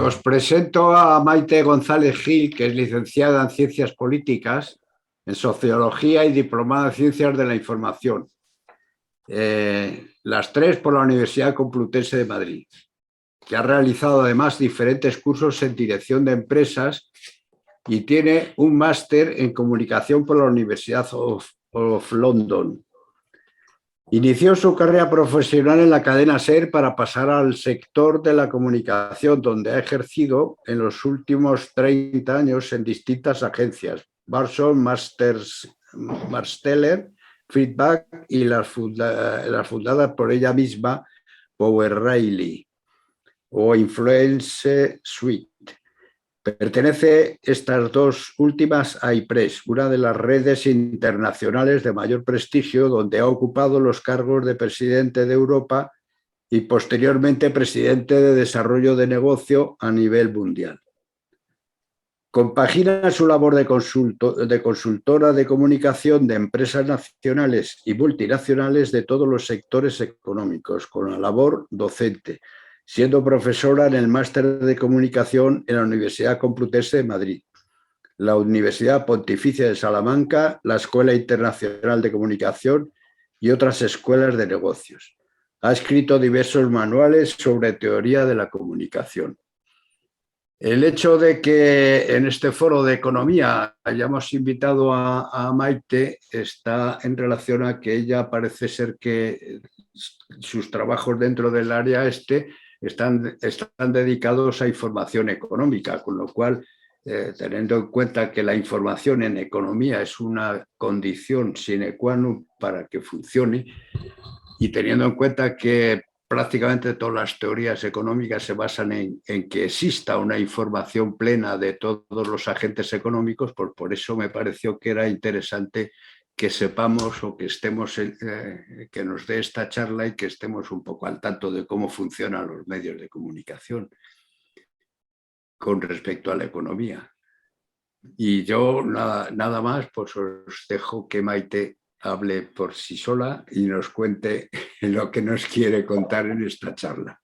Os presento a Maite González Gil, que es licenciada en Ciencias Políticas, en Sociología y diplomada en Ciencias de la Información. Las tres por la Universidad Complutense de Madrid, que ha realizado además diferentes cursos en dirección de empresas y tiene un máster en comunicación por la Universidad of London. Inició su carrera profesional en la cadena SER para pasar al sector de la comunicación, donde ha ejercido en los últimos 30 años en distintas agencias, Barson, Marsteller, Feedback y las fundadas por ella misma, Power Riley o Influence Suite. Pertenece estas dos últimas a IPRES, una de las redes internacionales de mayor prestigio, donde ha ocupado los cargos de presidente de Europa y posteriormente presidente de desarrollo de negocio a nivel mundial. Compagina su labor de consultora de comunicación de empresas nacionales y multinacionales de todos los sectores económicos, con la labor docente, siendo profesora en el Máster de Comunicación en la Universidad Complutense de Madrid, la Universidad Pontificia de Salamanca, la Escuela Internacional de Comunicación y otras escuelas de negocios. Ha escrito diversos manuales sobre teoría de la comunicación. El hecho de que en este foro de economía hayamos invitado a Maite está en relación a que ella parece ser que sus trabajos dentro del área están dedicados a información económica, con lo cual, teniendo en cuenta que la información en economía es una condición sine qua non para que funcione, y teniendo en cuenta que prácticamente todas las teorías económicas se basan en que exista una información plena de todos los agentes económicos, pues por eso me pareció que era interesante que sepamos o que estemos, que nos dé esta charla y que estemos un poco al tanto de cómo funcionan los medios de comunicación con respecto a la economía. Y yo nada más, pues os dejo que Maite hable por sí sola y nos cuente lo que nos quiere contar en esta charla.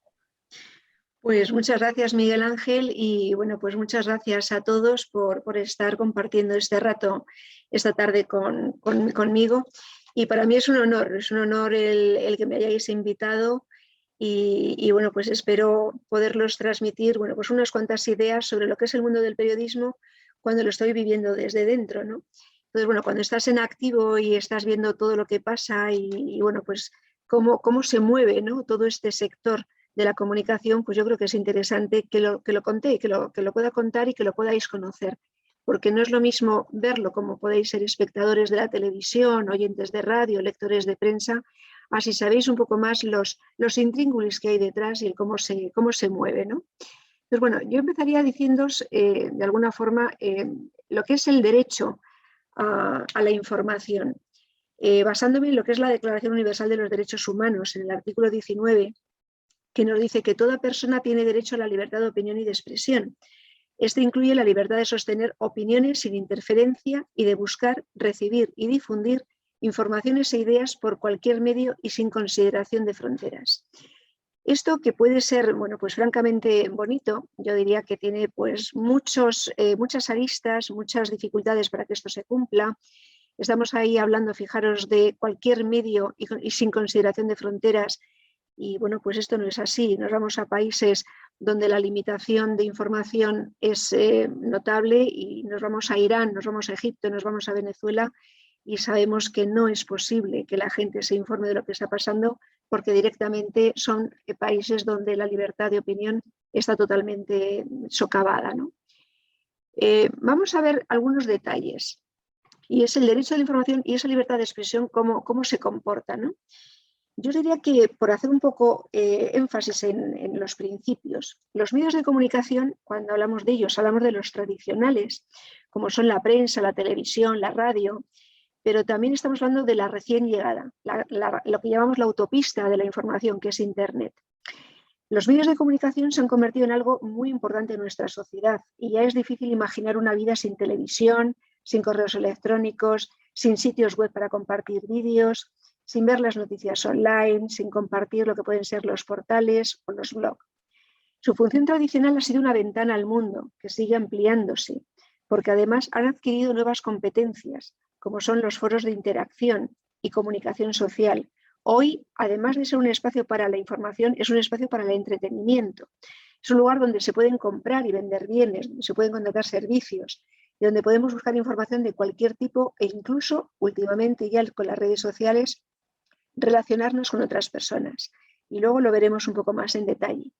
Pues muchas gracias, Miguel Ángel, y bueno, pues muchas gracias a todos por estar compartiendo este rato esta tarde conmigo. Y para mí es un honor el que me hayáis invitado y bueno, pues espero poderlos transmitir, bueno, pues unas cuantas ideas sobre lo que es el mundo del periodismo cuando lo estoy viviendo desde dentro, ¿no? Entonces, bueno, cuando estás en activo y estás viendo todo lo que pasa y bueno, pues cómo se mueve, ¿no?, todo este sector de la comunicación, pues yo creo que es interesante que lo conté, que lo pueda contar y que lo podáis conocer, porque no es lo mismo verlo como podéis ser espectadores de la televisión, oyentes de radio, lectores de prensa, así sabéis un poco más los intríngulis que hay detrás y el cómo se mueve, ¿no? Pues bueno, yo empezaría diciéndoos de alguna forma lo que es el derecho a la información, basándome en lo que es la Declaración Universal de los Derechos Humanos, en el artículo 19, que nos dice que toda persona tiene derecho a la libertad de opinión y de expresión. Esto incluye la libertad de sostener opiniones sin interferencia y de buscar, recibir y difundir informaciones e ideas por cualquier medio y sin consideración de fronteras. Esto, que puede ser, bueno, pues francamente bonito, yo diría que tiene pues muchas aristas, muchas dificultades para que esto se cumpla. Estamos ahí hablando, fijaros, de cualquier medio y sin consideración de fronteras. Y bueno, pues esto no es así. Nos vamos a países donde la limitación de información es notable, y nos vamos a Irán, nos vamos a Egipto, nos vamos a Venezuela, y sabemos que no es posible que la gente se informe de lo que está pasando, porque directamente son países donde la libertad de opinión está totalmente socavada, ¿no? Vamos a ver algunos detalles, y es el derecho a la información y esa libertad de expresión, cómo se comporta, ¿no? Yo diría que, por hacer un poco énfasis en los principios, los medios de comunicación, cuando hablamos de ellos, hablamos de los tradicionales, como son la prensa, la televisión, la radio, pero también estamos hablando de la recién llegada, lo que llamamos la autopista de la información, que es Internet. Los medios de comunicación se han convertido en algo muy importante en nuestra sociedad, y ya es difícil imaginar una vida sin televisión, sin correos electrónicos, sin sitios web para compartir vídeos, sin ver las noticias online, sin compartir lo que pueden ser los portales o los blogs. Su función tradicional ha sido una ventana al mundo que sigue ampliándose, porque además han adquirido nuevas competencias, como son los foros de interacción y comunicación social. Hoy, además de ser un espacio para la información, es un espacio para el entretenimiento. Es un lugar donde se pueden comprar y vender bienes, donde se pueden contratar servicios y donde podemos buscar información de cualquier tipo e incluso, últimamente ya con las redes sociales, relacionarnos con otras personas. Y luego lo veremos un poco más en detalle.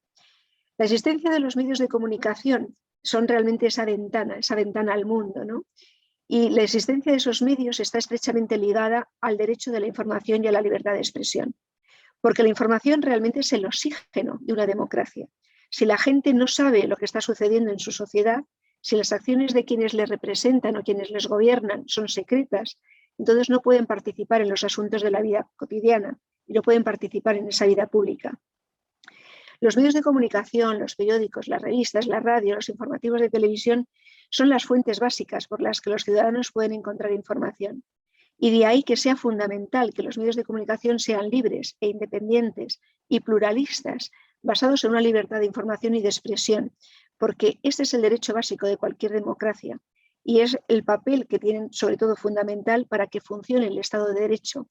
La existencia de los medios de comunicación son realmente esa ventana al mundo, ¿no? Y la existencia de esos medios está estrechamente ligada al derecho de la información y a la libertad de expresión, porque la información realmente es el oxígeno de una democracia. Si la gente no sabe lo que está sucediendo en su sociedad, si las acciones de quienes les representan o quienes les gobiernan son secretas, entonces no pueden participar en los asuntos de la vida cotidiana y no pueden participar en esa vida pública. Los medios de comunicación, los periódicos, las revistas, la radio, los informativos de televisión son las fuentes básicas por las que los ciudadanos pueden encontrar información. Y de ahí que sea fundamental que los medios de comunicación sean libres e independientes y pluralistas, basados en una libertad de información y de expresión, porque este es el derecho básico de cualquier democracia y es el papel que tienen, sobre todo fundamental, para que funcione el Estado de Derecho,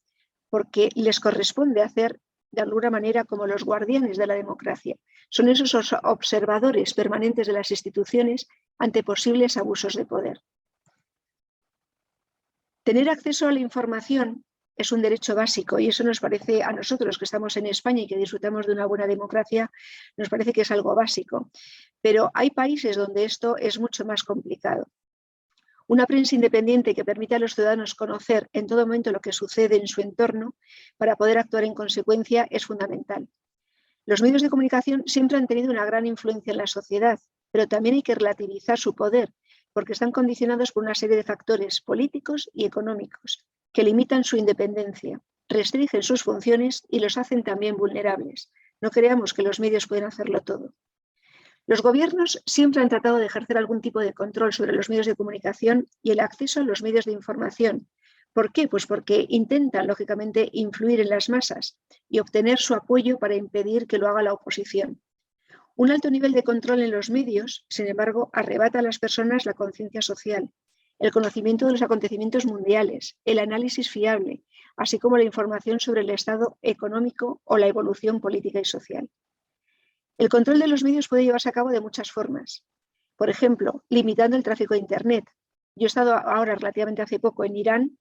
porque les corresponde hacer de alguna manera como los guardianes de la democracia. Son esos observadores permanentes de las instituciones ante posibles abusos de poder. Tener acceso a la información es un derecho básico y eso nos parece, a nosotros que estamos en España y que disfrutamos de una buena democracia, nos parece que es algo básico. Pero hay países donde esto es mucho más complicado. Una prensa independiente que permite a los ciudadanos conocer en todo momento lo que sucede en su entorno para poder actuar en consecuencia es fundamental. Los medios de comunicación siempre han tenido una gran influencia en la sociedad, pero también hay que relativizar su poder, porque están condicionados por una serie de factores políticos y económicos que limitan su independencia, restringen sus funciones y los hacen también vulnerables. No creamos que los medios pueden hacerlo todo. Los gobiernos siempre han tratado de ejercer algún tipo de control sobre los medios de comunicación y el acceso a los medios de información. ¿Por qué? Pues porque intentan, lógicamente, influir en las masas y obtener su apoyo para impedir que lo haga la oposición. Un alto nivel de control en los medios, sin embargo, arrebata a las personas la conciencia social, el conocimiento de los acontecimientos mundiales, el análisis fiable, así como la información sobre el estado económico o la evolución política y social. El control de los medios puede llevarse a cabo de muchas formas. Por ejemplo, limitando el tráfico de Internet. Yo he estado ahora relativamente hace poco en Irán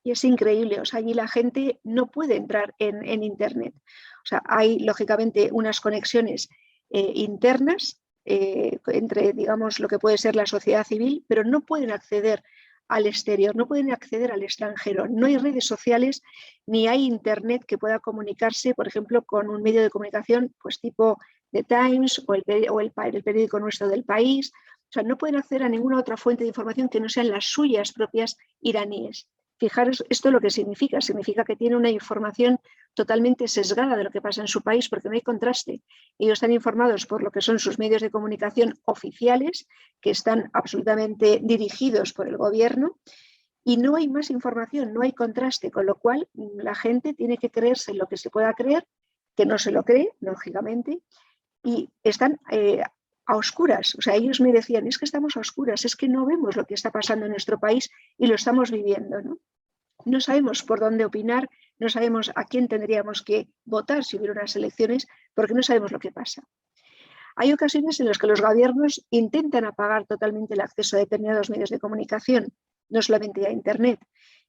y es increíble. O sea, allí la gente no puede entrar en Internet. O sea, hay lógicamente unas conexiones internas entre, digamos, lo que puede ser la sociedad civil, pero no pueden acceder al exterior, no pueden acceder al extranjero. No hay redes sociales ni hay Internet que pueda comunicarse, por ejemplo, con un medio de comunicación pues tipo The Times o el periódico nuestro del País. O sea, no pueden acceder a ninguna otra fuente de información que no sean las suyas propias iraníes. Fijaros esto lo que significa que tiene una información totalmente sesgada de lo que pasa en su país porque no hay contraste. Ellos están informados por lo que son sus medios de comunicación oficiales, que están absolutamente dirigidos por el gobierno, y no hay más información, no hay contraste, con lo cual la gente tiene que creerse lo que se pueda creer, que no se lo cree, lógicamente, y están a oscuras. O sea, ellos me decían, es que estamos a oscuras, es que no vemos lo que está pasando en nuestro país y lo estamos viviendo, ¿no? No sabemos por dónde opinar, no sabemos a quién tendríamos que votar si hubiera unas elecciones, porque no sabemos lo que pasa. Hay ocasiones en las que los gobiernos intentan apagar totalmente el acceso a determinados medios de comunicación, no solamente a Internet.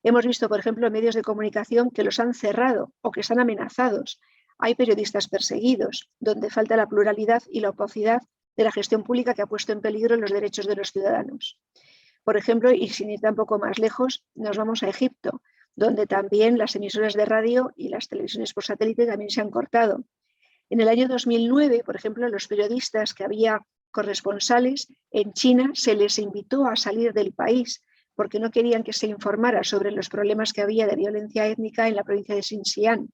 Hemos visto, por ejemplo, medios de comunicación que los han cerrado o que están amenazados. Hay periodistas perseguidos, donde falta la pluralidad y la opacidad de la gestión pública que ha puesto en peligro los derechos de los ciudadanos. Por ejemplo, y sin ir tampoco más lejos, nos vamos a Egipto, donde también las emisoras de radio y las televisiones por satélite también se han cortado. En el año 2009, por ejemplo, los periodistas que había corresponsales en China se les invitó a salir del país porque no querían que se informara sobre los problemas que había de violencia étnica en la provincia de Xinjiang.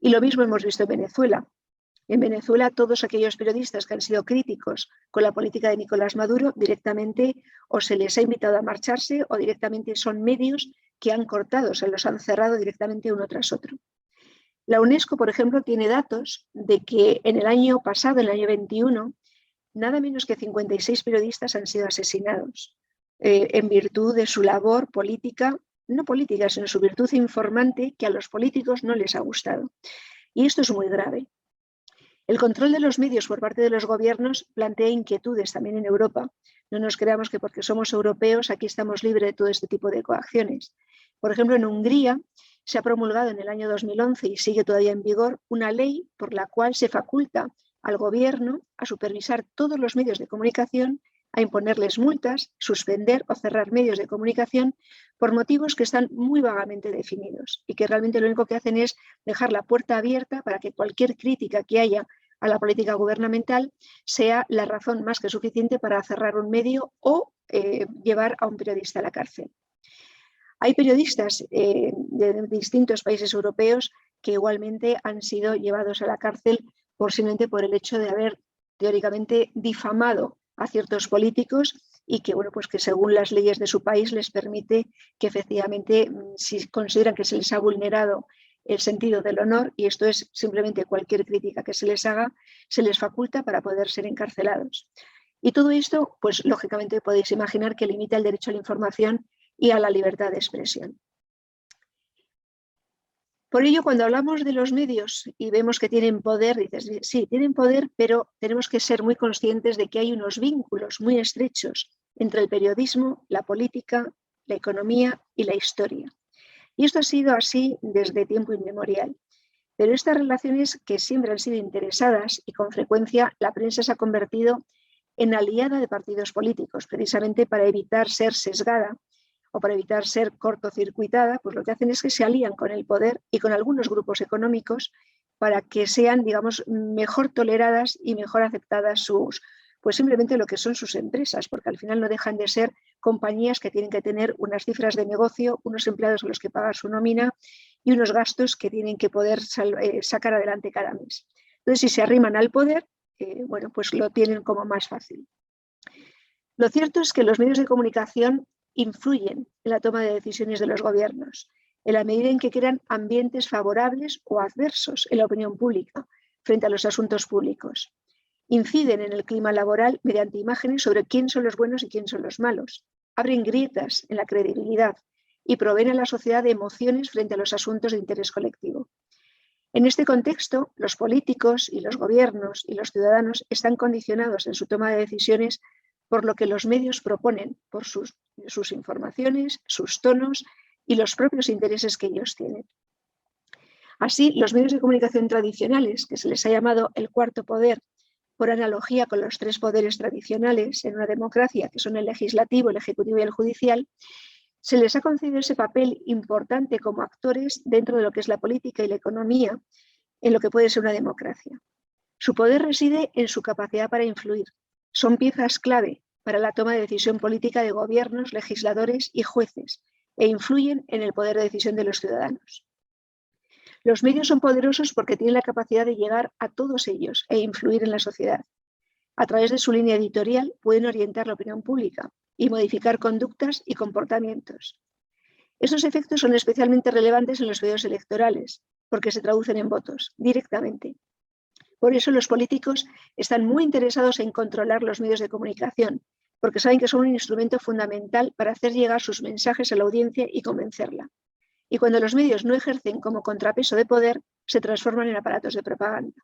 Y lo mismo hemos visto en Venezuela. En Venezuela, todos aquellos periodistas que han sido críticos con la política de Nicolás Maduro, directamente o se les ha invitado a marcharse o directamente son medios que han cortado, se los han cerrado directamente uno tras otro. La UNESCO, por ejemplo, tiene datos de que en el año pasado, en el año 21, nada menos que 56 periodistas han sido asesinados en virtud de su labor política, no política, sino su virtud informante que a los políticos no les ha gustado. Y esto es muy grave. El control de los medios por parte de los gobiernos plantea inquietudes también en Europa. No nos creamos que porque somos europeos aquí estamos libres de todo este tipo de coacciones. Por ejemplo, en Hungría se ha promulgado en el año 2011 y sigue todavía en vigor una ley por la cual se faculta al gobierno a supervisar todos los medios de comunicación, a imponerles multas, suspender o cerrar medios de comunicación por motivos que están muy vagamente definidos y que realmente lo único que hacen es dejar la puerta abierta para que cualquier crítica que haya a la política gubernamental sea la razón más que suficiente para cerrar un medio o llevar a un periodista a la cárcel. Hay periodistas de distintos países europeos que igualmente han sido llevados a la cárcel simplemente por el hecho de haber teóricamente difamado a ciertos políticos y que, bueno, pues que según las leyes de su país les permite que efectivamente, si consideran que se les ha vulnerado el sentido del honor, y esto es simplemente cualquier crítica que se les haga, se les faculta para poder ser encarcelados. Y todo esto, pues lógicamente podéis imaginar que limita el derecho a la información y a la libertad de expresión. Por ello, cuando hablamos de los medios y vemos que tienen poder, dices, sí, tienen poder, pero tenemos que ser muy conscientes de que hay unos vínculos muy estrechos entre el periodismo, la política, la economía y la historia. Y esto ha sido así desde tiempo inmemorial. Pero estas relaciones que siempre han sido interesadas y con frecuencia la prensa se ha convertido en aliada de partidos políticos, precisamente para evitar ser sesgada o para evitar ser cortocircuitada, pues lo que hacen es que se alían con el poder y con algunos grupos económicos para que sean, digamos, mejor toleradas y mejor aceptadas pues simplemente lo que son sus empresas, porque al final no dejan de ser compañías que tienen que tener unas cifras de negocio, unos empleados a los que pagar su nómina y unos gastos que tienen que poder sacar adelante cada mes. Entonces, si se arriman al poder, bueno, pues lo tienen como más fácil. Lo cierto es que los medios de comunicación influyen en la toma de decisiones de los gobiernos, en la medida en que crean ambientes favorables o adversos en la opinión pública frente a los asuntos públicos. Inciden en el clima laboral mediante imágenes sobre quién son los buenos y quién son los malos. Abren grietas en la credibilidad y proveen a la sociedad de emociones frente a los asuntos de interés colectivo. En este contexto, los políticos y los gobiernos y los ciudadanos están condicionados en su toma de decisiones por lo que los medios proponen, por sus informaciones, sus tonos y los propios intereses que ellos tienen. Así, los medios de comunicación tradicionales, que se les ha llamado el cuarto poder, por analogía con los tres poderes tradicionales en una democracia, que son el legislativo, el ejecutivo y el judicial, se les ha concedido ese papel importante como actores dentro de lo que es la política y la economía en lo que puede ser una democracia. Su poder reside en su capacidad para influir. Son piezas clave para la toma de decisión política de gobiernos, legisladores y jueces e influyen en el poder de decisión de los ciudadanos. Los medios son poderosos porque tienen la capacidad de llegar a todos ellos e influir en la sociedad. A través de su línea editorial pueden orientar la opinión pública y modificar conductas y comportamientos. Estos efectos son especialmente relevantes en los periodos electorales porque se traducen en votos directamente. Por eso los políticos están muy interesados en controlar los medios de comunicación, porque saben que son un instrumento fundamental para hacer llegar sus mensajes a la audiencia y convencerla. Y cuando los medios no ejercen como contrapeso de poder, se transforman en aparatos de propaganda.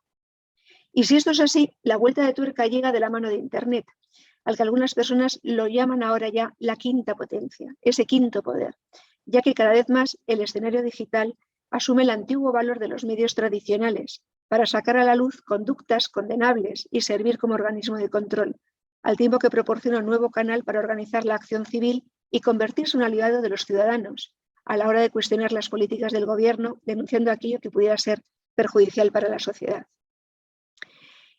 Y si esto es así, la vuelta de tuerca llega de la mano de Internet, al que algunas personas lo llaman ahora ya la quinta potencia, ese quinto poder, ya que cada vez más el escenario digital asume el antiguo valor de los medios tradicionales para sacar a la luz conductas condenables y servir como organismo de control, al tiempo que proporciona un nuevo canal para organizar la acción civil y convertirse en un aliado de los ciudadanos a la hora de cuestionar las políticas del gobierno, denunciando aquello que pudiera ser perjudicial para la sociedad.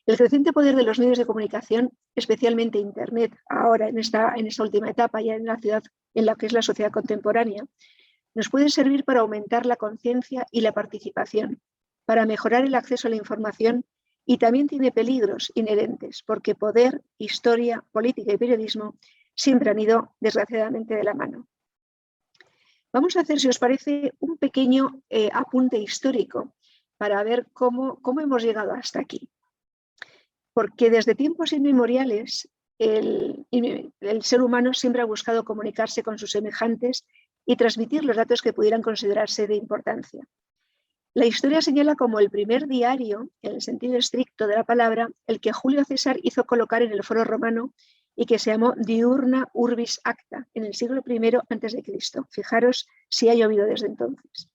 El creciente poder de los medios de comunicación, especialmente Internet, ahora en esta última etapa, ya en la ciudad, en la que es la sociedad contemporánea, nos puede servir para aumentar la conciencia y la participación, para mejorar el acceso a la información y también tiene peligros inherentes, porque poder, historia, política y periodismo siempre han ido, desgraciadamente, de la mano. Vamos a hacer, si os parece, un pequeño apunte histórico para ver cómo hemos llegado hasta aquí. Porque desde tiempos inmemoriales el ser humano siempre ha buscado comunicarse con sus semejantes y transmitir los datos que pudieran considerarse de importancia. La historia señala como el primer diario, en el sentido estricto de la palabra, el que Julio César hizo colocar en el Foro Romano y que se llamó Diurna Urbis Acta, en el siglo I a.C. Fijaros si ha llovido desde entonces.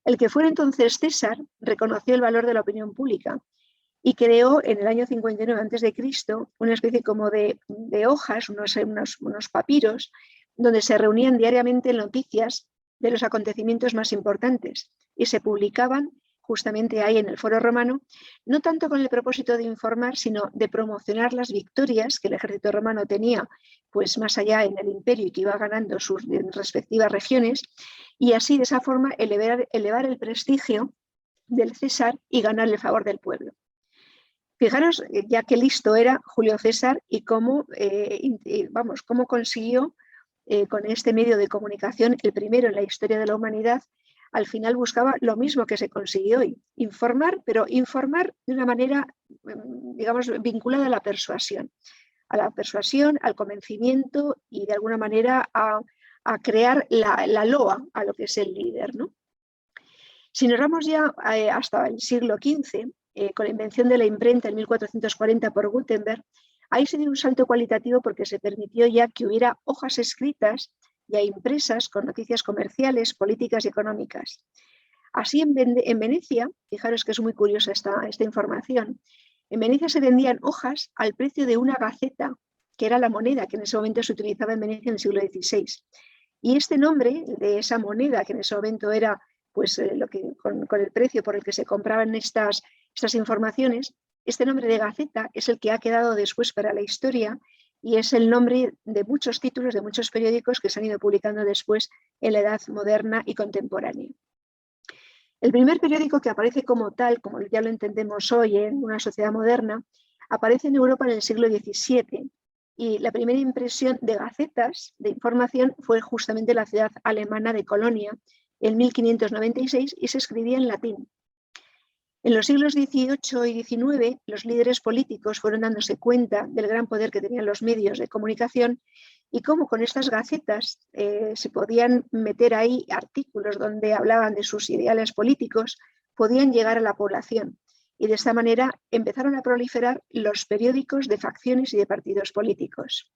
El que fuera entonces César reconoció el valor de la opinión pública y creó en el año 59 a.C. una especie como de hojas, unos papiros, donde se reunían diariamente noticias de los acontecimientos más importantes y se publicaban justamente ahí en el Foro Romano, no tanto con el propósito de informar, sino de promocionar las victorias que el ejército romano tenía pues más allá en el imperio y que iba ganando sus respectivas regiones, y así de esa forma elevar el prestigio del César y ganar el favor del pueblo. Fijaros ya qué listo era Julio César y cómo consiguió con este medio de comunicación, el primero en la historia de la humanidad, al final buscaba lo mismo que se consiguió hoy, informar, pero informar de una manera, digamos, vinculada a la persuasión, al convencimiento y de alguna manera a crear la loa a lo que es el líder, ¿no? Si nos vamos ya hasta el siglo XV, con la invención de la imprenta en 1440 por Gutenberg, ahí se dio un salto cualitativo porque se permitió ya que hubiera hojas escritas ya impresas con noticias comerciales, políticas y económicas. Así en Venecia, fijaros que es muy curiosa esta información, en Venecia se vendían hojas al precio de una gaceta, que era la moneda que en ese momento se utilizaba en Venecia en el siglo XVI. Y este nombre de esa moneda, que en ese momento era pues, con el precio por el que se compraban estas informaciones, este nombre de gaceta es el que ha quedado después para la historia y es el nombre de muchos títulos, de muchos periódicos que se han ido publicando después en la edad moderna y contemporánea. El primer periódico que aparece como tal, como ya lo entendemos hoy en una sociedad moderna, aparece en Europa en el siglo XVII y la primera impresión de gacetas de información fue justamente en la ciudad alemana de Colonia en 1596 y se escribía en latín. En los siglos XVIII y XIX, los líderes políticos fueron dándose cuenta del gran poder que tenían los medios de comunicación y cómo con estas gacetas se podían meter ahí artículos donde hablaban de sus ideales políticos, podían llegar a la población. Y de esta manera empezaron a proliferar los periódicos de facciones y de partidos políticos.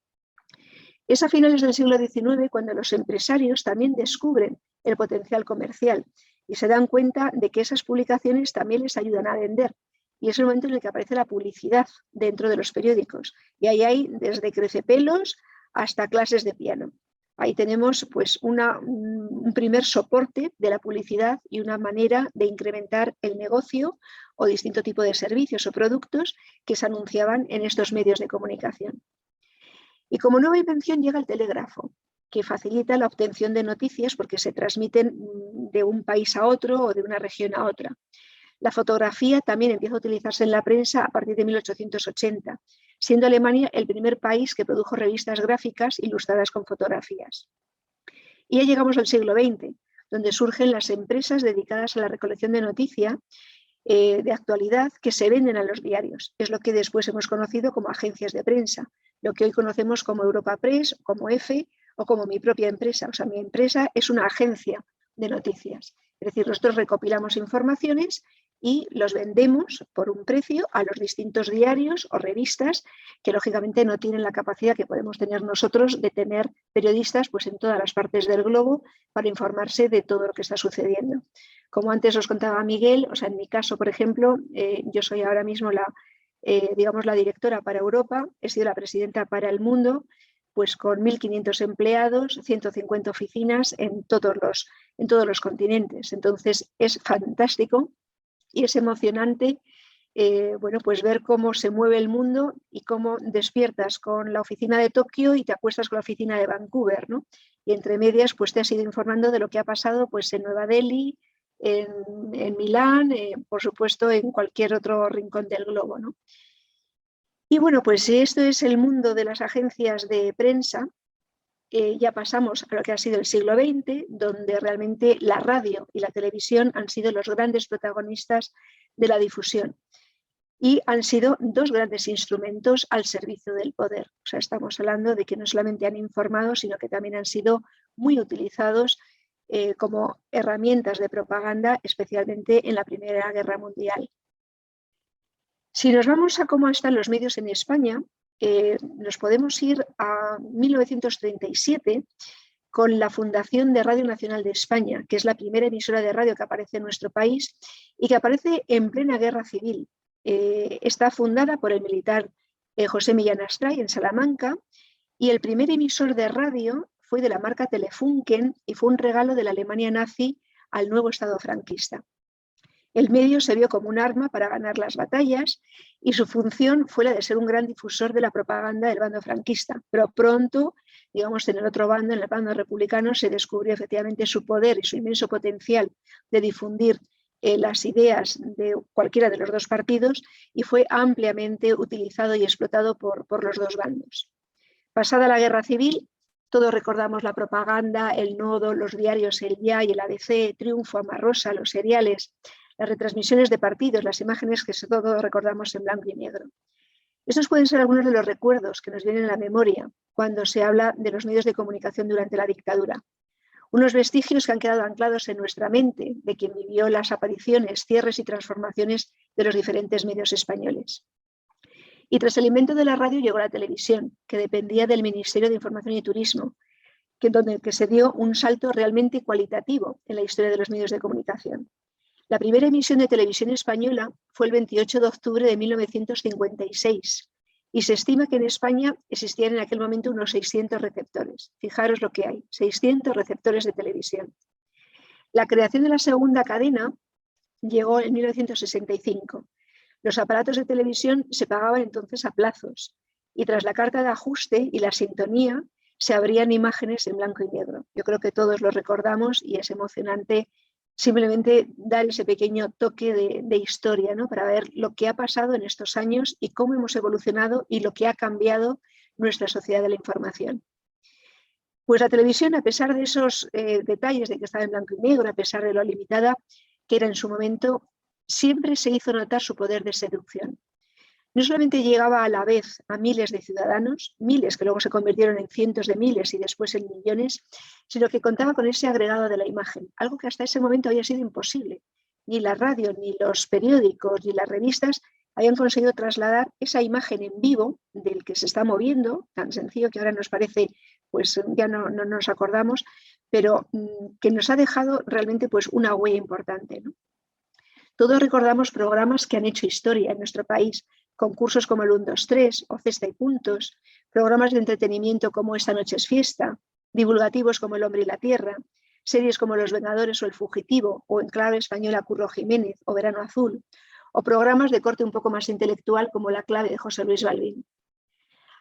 Es a finales del siglo XIX cuando los empresarios también descubren el potencial comercial y se dan cuenta de que esas publicaciones también les ayudan a vender. Y es el momento en el que aparece la publicidad dentro de los periódicos. Y ahí hay desde crecepelos hasta clases de piano. Ahí tenemos pues, un primer soporte de la publicidad y una manera de incrementar el negocio o distinto tipo de servicios o productos que se anunciaban en estos medios de comunicación. Y como nueva invención llega el telégrafo, que facilita la obtención de noticias porque se transmiten de un país a otro o de una región a otra. La fotografía también empieza a utilizarse en la prensa a partir de 1880, siendo Alemania el primer país que produjo revistas gráficas ilustradas con fotografías. Y ya llegamos al siglo XX, donde surgen las empresas dedicadas a la recolección de noticias de actualidad que se venden a los diarios. Es lo que después hemos conocido como agencias de prensa, lo que hoy conocemos como Europa Press, como EFE o como mi propia empresa. O sea, mi empresa es una agencia de noticias. Es decir, nosotros recopilamos informaciones y los vendemos por un precio a los distintos diarios o revistas que lógicamente no tienen la capacidad que podemos tener nosotros de tener periodistas pues, en todas las partes del globo para informarse de todo lo que está sucediendo. Como antes os contaba Miguel, o sea, en mi caso, por ejemplo, yo soy ahora mismo la directora para Europa, he sido la presidenta para el mundo, pues con 1.500 empleados, 150 oficinas en todos los continentes. Entonces es fantástico y es emocionante pues ver cómo se mueve el mundo y cómo despiertas con la oficina de Tokio y te acuestas con la oficina de Vancouver, ¿no? Y entre medias pues te has ido informando de lo que ha pasado pues, en Nueva Delhi, en Milán, por supuesto en cualquier otro rincón del globo, ¿no? Y bueno, pues esto es el mundo de las agencias de prensa ya pasamos a lo que ha sido el siglo XX, donde realmente la radio y la televisión han sido los grandes protagonistas de la difusión y han sido dos grandes instrumentos al servicio del poder. O sea, estamos hablando de que no solamente han informado, sino que también han sido muy utilizados como herramientas de propaganda, especialmente en la Primera Guerra Mundial. Si nos vamos a cómo están los medios en España, nos podemos ir a 1937 con la fundación de Radio Nacional de España, que es la primera emisora de radio que aparece en nuestro país y que aparece en plena guerra civil. Está fundada por el militar José Millán Astray en Salamanca y el primer emisor de radio fue de la marca Telefunken y fue un regalo de la Alemania nazi al nuevo Estado franquista. El medio se vio como un arma para ganar las batallas y su función fue la de ser un gran difusor de la propaganda del bando franquista. Pero pronto, digamos, en el otro bando, en el bando republicano, se descubrió efectivamente su poder y su inmenso potencial de difundir las ideas de cualquiera de los dos partidos y fue ampliamente utilizado y explotado por los dos bandos. Pasada la guerra civil, todos recordamos la propaganda, el Nodo, los diarios El Ya y el ABC, Triunfo, Amarrosa, los seriales, las retransmisiones de partidos, las imágenes que todos recordamos en blanco y negro. Estos pueden ser algunos de los recuerdos que nos vienen a la memoria cuando se habla de los medios de comunicación durante la dictadura. Unos vestigios que han quedado anclados en nuestra mente de quien vivió las apariciones, cierres y transformaciones de los diferentes medios españoles. Y tras el invento de la radio llegó la televisión, que dependía del Ministerio de Información y Turismo, donde se dio un salto realmente cualitativo en la historia de los medios de comunicación. La primera emisión de televisión española fue el 28 de octubre de 1956 y se estima que en España existían en aquel momento unos 600 receptores. Fijaros lo que hay, 600 receptores de televisión. La creación de la segunda cadena llegó en 1965. Los aparatos de televisión se pagaban entonces a plazos y tras la carta de ajuste y la sintonía se abrían imágenes en blanco y negro. Yo creo que todos lo recordamos y es emocionante simplemente dar ese pequeño toque de historia, ¿no? Para ver lo que ha pasado en estos años y cómo hemos evolucionado y lo que ha cambiado nuestra sociedad de la información. Pues la televisión, a pesar de esos detalles de que estaba en blanco y negro, a pesar de lo limitada que era en su momento, siempre se hizo notar su poder de seducción. No solamente llegaba a la vez a miles de ciudadanos, miles que luego se convirtieron en cientos de miles y después en millones, sino que contaba con ese agregado de la imagen, algo que hasta ese momento había sido imposible. Ni la radio, ni los periódicos, ni las revistas habían conseguido trasladar esa imagen en vivo del que se está moviendo, tan sencillo que ahora nos parece, pues ya no nos acordamos, pero que nos ha dejado realmente pues una huella importante, ¿no? Todos recordamos programas que han hecho historia en nuestro país, concursos como el 1, 2, 3 o Cesta y Puntos, programas de entretenimiento como Esta noche es fiesta, divulgativos como El hombre y la tierra, series como Los Vengadores o El fugitivo, o en clave española Curro Jiménez o Verano azul, o programas de corte un poco más intelectual como La clave de José Luis Balbín.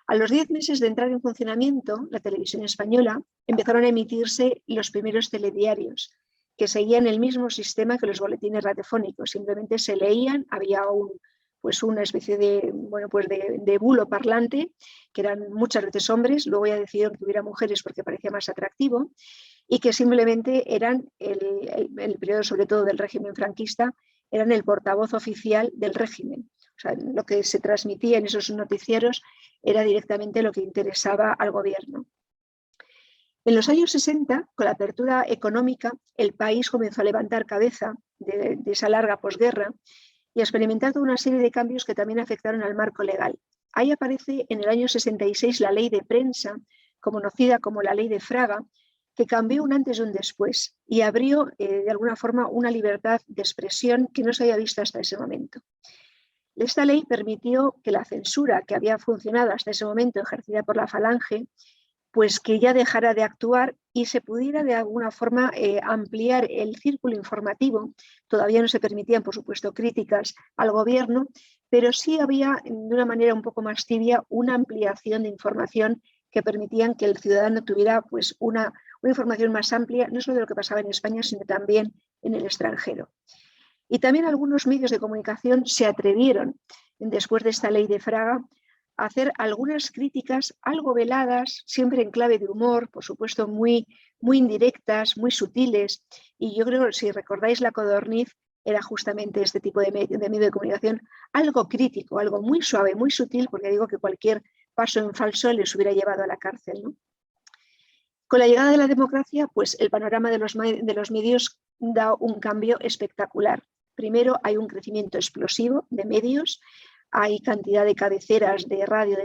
A los 10 meses de entrar en funcionamiento, la televisión española empezaron a emitirse los primeros telediarios, que seguían el mismo sistema que los boletines radiofónicos, simplemente se leían, había una especie de bulo parlante, que eran muchas veces hombres, luego ya decidieron que hubiera mujeres porque parecía más atractivo, y que simplemente eran, el periodo sobre todo del régimen franquista, eran el portavoz oficial del régimen. O sea, lo que se transmitía en esos noticieros era directamente lo que interesaba al gobierno. En los años 60, con la apertura económica, el país comenzó a levantar cabeza de esa larga posguerra y a experimentar toda una serie de cambios que también afectaron al marco legal. Ahí aparece en el año 66 la ley de prensa, conocida como la ley de Fraga, que cambió un antes y un después y abrió de alguna forma una libertad de expresión que no se había visto hasta ese momento. Esta ley permitió que la censura que había funcionado hasta ese momento ejercida por la Falange, pues que ya dejara de actuar y se pudiera de alguna forma ampliar el círculo informativo. Todavía no se permitían, por supuesto, críticas al gobierno, pero sí había, de una manera un poco más tibia, una ampliación de información que permitían que el ciudadano tuviera pues, una información más amplia, no solo de lo que pasaba en España, sino también en el extranjero. Y también algunos medios de comunicación se atrevieron, después de esta ley de Fraga, hacer algunas críticas algo veladas, siempre en clave de humor, por supuesto muy indirectas, muy sutiles. Y yo creo que si recordáis La Codorniz, era justamente este tipo de medio de comunicación, algo crítico, algo muy suave, muy sutil, porque digo que cualquier paso en falso les hubiera llevado a la cárcel, ¿no? Con la llegada de la democracia, pues el panorama de los medios da un cambio espectacular. Primero, hay un crecimiento explosivo de medios, hay cantidad de cabeceras de radio,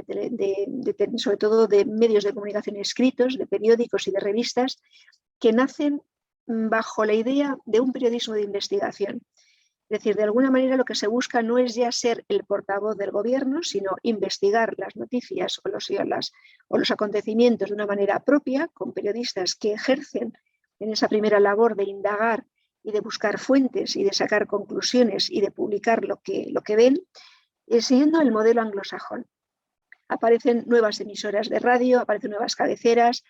sobre todo de medios de comunicación escritos, de periódicos y de revistas, que nacen bajo la idea de un periodismo de investigación. Es decir, de alguna manera lo que se busca no es ya ser el portavoz del gobierno, sino investigar las noticias o los acontecimientos de una manera propia, con periodistas que ejercen en esa primera labor de indagar y de buscar fuentes y de sacar conclusiones y de publicar lo que ven, siguiendo el modelo anglosajón. Aparecen nuevas emisoras de radio, aparecen nuevas cabeceras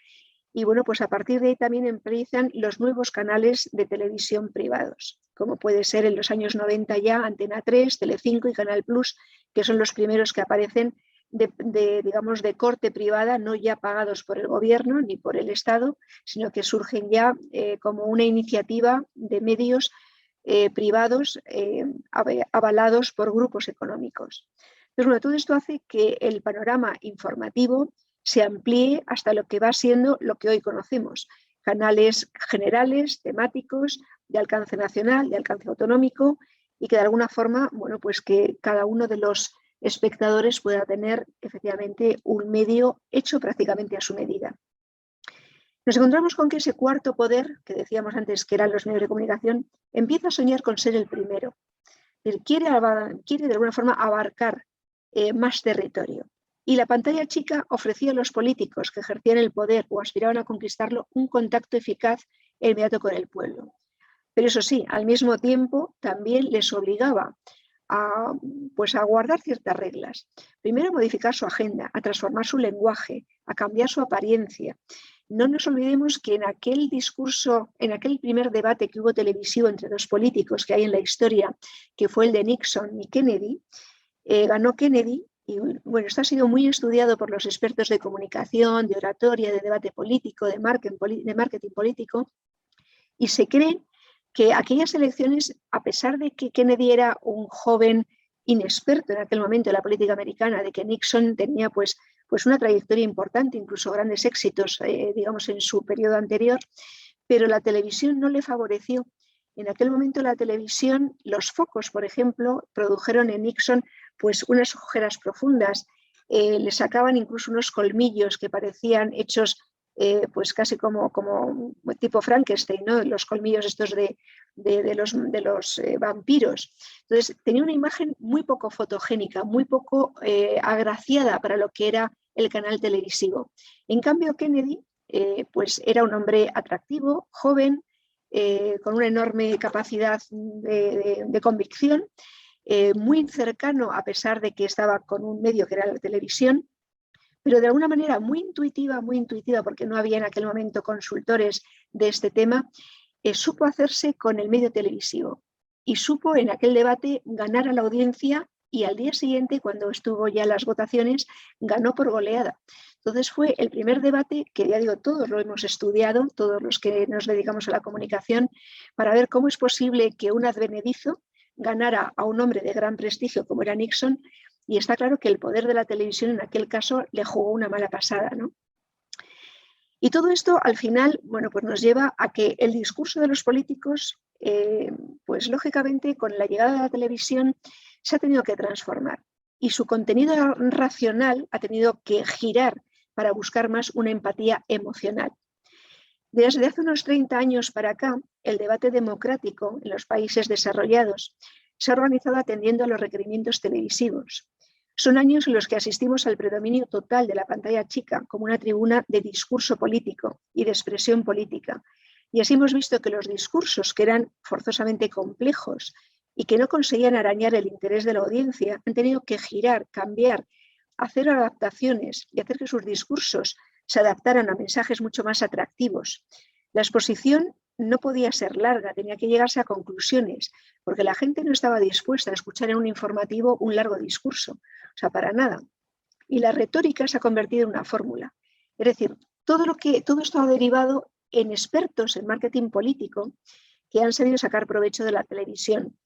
y bueno, pues a partir de ahí también empiezan los nuevos canales de televisión privados, como puede ser en los años 90 ya Antena 3, Telecinco y Canal Plus, que son los primeros que aparecen digamos, de corte privada, no ya pagados por el gobierno ni por el Estado, sino que surgen ya como una iniciativa de medios privados avalados por grupos económicos. Entonces, bueno, todo esto hace que el panorama informativo se amplíe hasta lo que va siendo lo que hoy conocemos. Canales generales, temáticos, de alcance nacional, de alcance autonómico y que de alguna forma, bueno, pues que cada uno de los espectadores pueda tener efectivamente un medio hecho prácticamente a su medida. Nos encontramos con que ese cuarto poder, que decíamos antes que eran los medios de comunicación, empieza a soñar con ser el primero. Quiere de alguna forma abarcar más territorio. Y la pantalla chica ofrecía a los políticos que ejercían el poder o aspiraban a conquistarlo un contacto eficaz e inmediato con el pueblo. Pero eso sí, al mismo tiempo también les obligaba a guardar ciertas reglas. Primero, a modificar su agenda, a transformar su lenguaje, a cambiar su apariencia. No nos olvidemos que en aquel discurso, en aquel primer debate que hubo televisivo entre dos políticos que hay en la historia, que fue el de Nixon y Kennedy, ganó Kennedy. Y bueno, esto ha sido muy estudiado por los expertos de comunicación, de oratoria, de debate político, de marketing político, y se cree que aquellas elecciones, a pesar de que Kennedy era un joven inexperto en aquel momento en la política americana, de que Nixon tenía pues una trayectoria importante, incluso grandes éxitos, digamos, en su periodo anterior, pero la televisión no le favoreció. En aquel momento la televisión, los focos, por ejemplo, produjeron en Nixon pues unas ojeras profundas, le sacaban incluso unos colmillos que parecían hechos pues casi como tipo Frankenstein, ¿no? Los colmillos estos de los vampiros. Entonces tenía una imagen muy poco fotogénica, muy poco agraciada para lo que era el canal televisivo. En cambio Kennedy pues era un hombre atractivo, joven, con una enorme capacidad de convicción, muy cercano a pesar de que estaba con un medio que era la televisión, pero de alguna manera muy intuitiva, porque no había en aquel momento consultores de este tema, supo hacerse con el medio televisivo y supo en aquel debate ganar a la audiencia y al día siguiente, cuando estuvo ya las votaciones, ganó por goleada. Entonces fue el primer debate que, ya digo, todos lo hemos estudiado, todos los que nos dedicamos a la comunicación, para ver cómo es posible que un advenedizo ganara a un hombre de gran prestigio como era Nixon, y está claro que el poder de la televisión en aquel caso le jugó una mala pasada, ¿no? Y todo esto al final, bueno, pues nos lleva a que el discurso de los políticos, pues lógicamente con la llegada de la televisión se ha tenido que transformar y su contenido racional ha tenido que girar para buscar más una empatía emocional. Desde hace unos 30 años para acá, el debate democrático en los países desarrollados se ha organizado atendiendo a los requerimientos televisivos. Son años en los que asistimos al predominio total de la pantalla chica como una tribuna de discurso político y de expresión política. Y así hemos visto que los discursos que eran forzosamente complejos y que no conseguían arañar el interés de la audiencia han tenido que girar, cambiar, hacer adaptaciones y hacer que sus discursos se adaptaran a mensajes mucho más atractivos. La exposición no podía ser larga, tenía que llegarse a conclusiones, porque la gente no estaba dispuesta a escuchar en un informativo un largo discurso, o sea, para nada. y la retórica se ha convertido en una fórmula. Es decir, todo esto ha derivado en expertos en marketing político que han sabido sacar provecho de la televisión,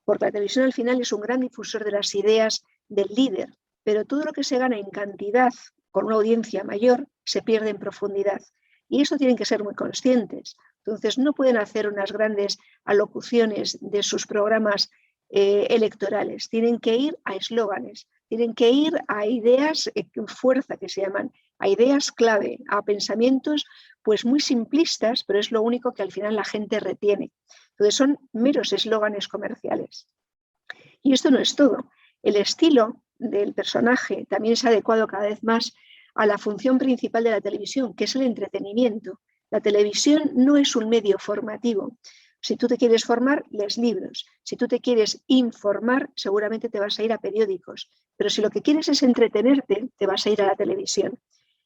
porque la televisión al final es un gran difusor de las ideas del líder, pero todo lo que se gana en cantidad con una audiencia mayor se pierde en profundidad. Y eso tienen que ser muy conscientes. Entonces no pueden hacer unas grandes alocuciones de sus programas electorales, tienen que ir a eslóganes, tienen que ir a ideas fuerza que se llaman, a ideas clave, a pensamientos pues muy simplistas, pero es lo único que al final la gente retiene. Entonces son meros eslóganes comerciales. Y esto no es todo. El estilo del personaje también es adecuado cada vez más a la función principal de la televisión, que es el entretenimiento. La televisión no es un medio formativo. Si tú te quieres formar, lees libros. Si tú te quieres informar, seguramente te vas a ir a periódicos. Pero si lo que quieres es entretenerte, te vas a ir a la televisión.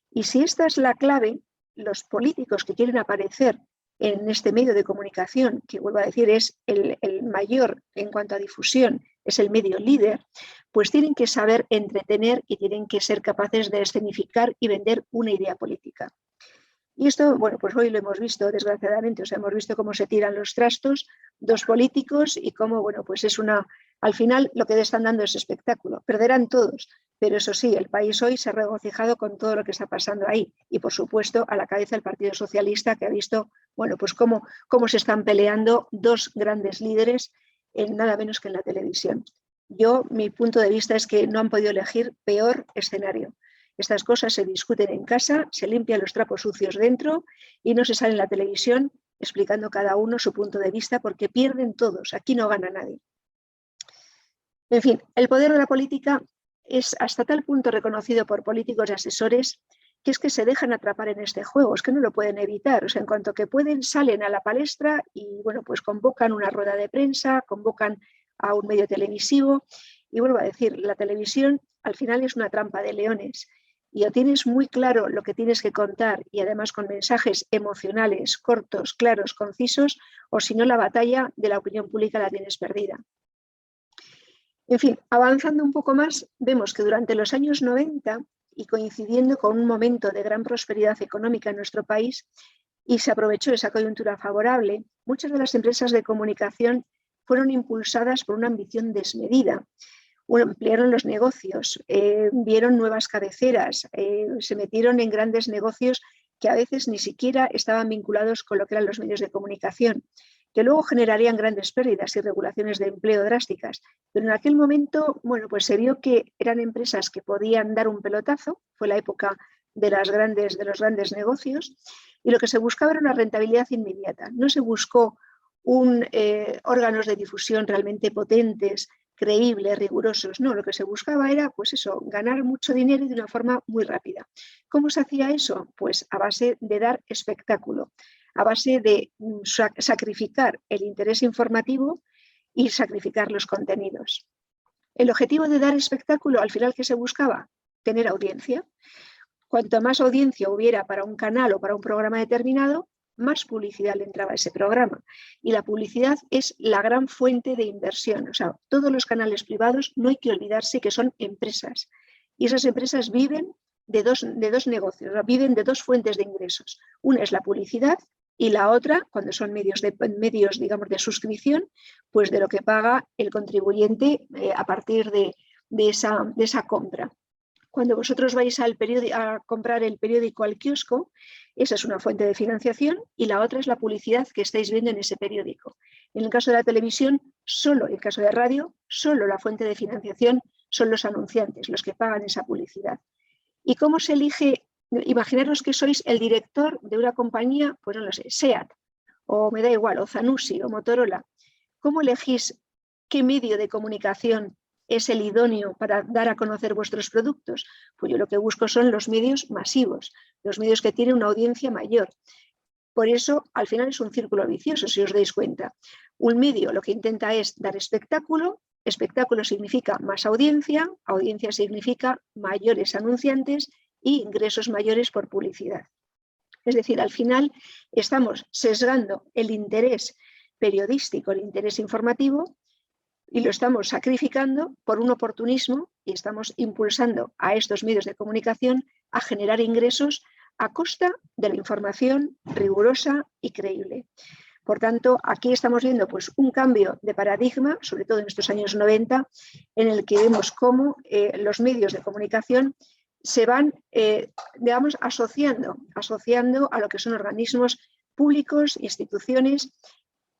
Y si esta es la clave, los políticos que quieren aparecer en este medio de comunicación, que vuelvo a decir es el mayor en cuanto a difusión, es el medio líder, pues tienen que saber entretener y tienen que ser capaces de escenificar y vender una idea política. Y esto, bueno, pues hoy lo hemos visto, desgraciadamente, o sea, hemos visto cómo se tiran los trastos dos políticos y cómo, bueno, pues al final lo que están dando es espectáculo. Perderán todos, pero eso sí, el país hoy se ha regocijado con todo lo que está pasando ahí. Y, por supuesto, a la cabeza el Partido Socialista, que ha visto, bueno, pues cómo se están peleando dos grandes líderes en nada menos que en la televisión. Mi punto de vista es que no han podido elegir peor escenario. Estas cosas se discuten en casa, se limpian los trapos sucios dentro y no se sale en la televisión explicando cada uno su punto de vista porque pierden todos, aquí no gana nadie. En fin, el poder de la política es hasta tal punto reconocido por políticos y asesores que es que se dejan atrapar en este juego, es que no lo pueden evitar, o sea, en cuanto que pueden salen a la palestra y bueno, pues convocan una rueda de prensa, convocan a un medio televisivo y vuelvo a decir, la televisión al final es una trampa de leones. Y o tienes muy claro lo que tienes que contar y además con mensajes emocionales, cortos, claros, concisos, o si no la batalla de la opinión pública la tienes perdida. En fin, avanzando un poco más, vemos que durante los años 90 y coincidiendo con un momento de gran prosperidad económica en nuestro país y se aprovechó esa coyuntura favorable, muchas de las empresas de comunicación fueron impulsadas por una ambición desmedida. Ampliaron los negocios, vieron nuevas cabeceras, se metieron en grandes negocios que a veces ni siquiera estaban vinculados con lo que eran los medios de comunicación, que luego generarían grandes pérdidas y regulaciones de empleo drásticas. Pero en aquel momento, bueno, pues se vio que eran empresas que podían dar un pelotazo, fue la época de los grandes negocios, y lo que se buscaba era una rentabilidad inmediata. No se buscó órganos de difusión realmente potentes, creíbles, rigurosos. No, lo que se buscaba era, pues eso, ganar mucho dinero y de una forma muy rápida. ¿Cómo se hacía eso? Pues a base de dar espectáculo, a base de sacrificar el interés informativo y sacrificar los contenidos. El objetivo de dar espectáculo, al final, ¿qué se buscaba? Tener audiencia. Cuanto más audiencia hubiera para un canal o para un programa determinado, más publicidad le entraba a ese programa. Y la publicidad es la gran fuente de inversión. O sea, todos los canales privados no hay que olvidarse que son empresas. Y esas empresas viven de dos negocios, viven de dos fuentes de ingresos. Una es la publicidad y la otra, cuando son medios digamos, de suscripción, pues de lo que paga el contribuyente a partir de esa compra. Cuando vosotros vais a comprar el periódico al kiosco, esa es una fuente de financiación y la otra es la publicidad que estáis viendo en ese periódico. En el caso de la televisión, en el caso de radio, solo la fuente de financiación son los anunciantes, los que pagan esa publicidad. ¿Y cómo se elige? Imaginaros que sois el director de una compañía, pues no lo sé, SEAT, o me da igual, o Zanussi, o Motorola. ¿Cómo elegís qué medio de comunicación es el idóneo para dar a conocer vuestros productos? Pues yo lo que busco son los medios masivos, los medios que tienen una audiencia mayor. Por eso, al final es un círculo vicioso, si os dais cuenta. Un medio lo que intenta es dar espectáculo significa más audiencia, audiencia significa mayores anunciantes y ingresos mayores por publicidad. Es decir, al final estamos sesgando el interés periodístico, el interés informativo, y lo estamos sacrificando por un oportunismo y estamos impulsando a estos medios de comunicación a generar ingresos a costa de la información rigurosa y creíble. Por tanto, aquí estamos viendo pues, un cambio de paradigma, sobre todo en estos años 90, en el que vemos cómo los medios de comunicación se van, digamos, asociando a lo que son organismos públicos, instituciones,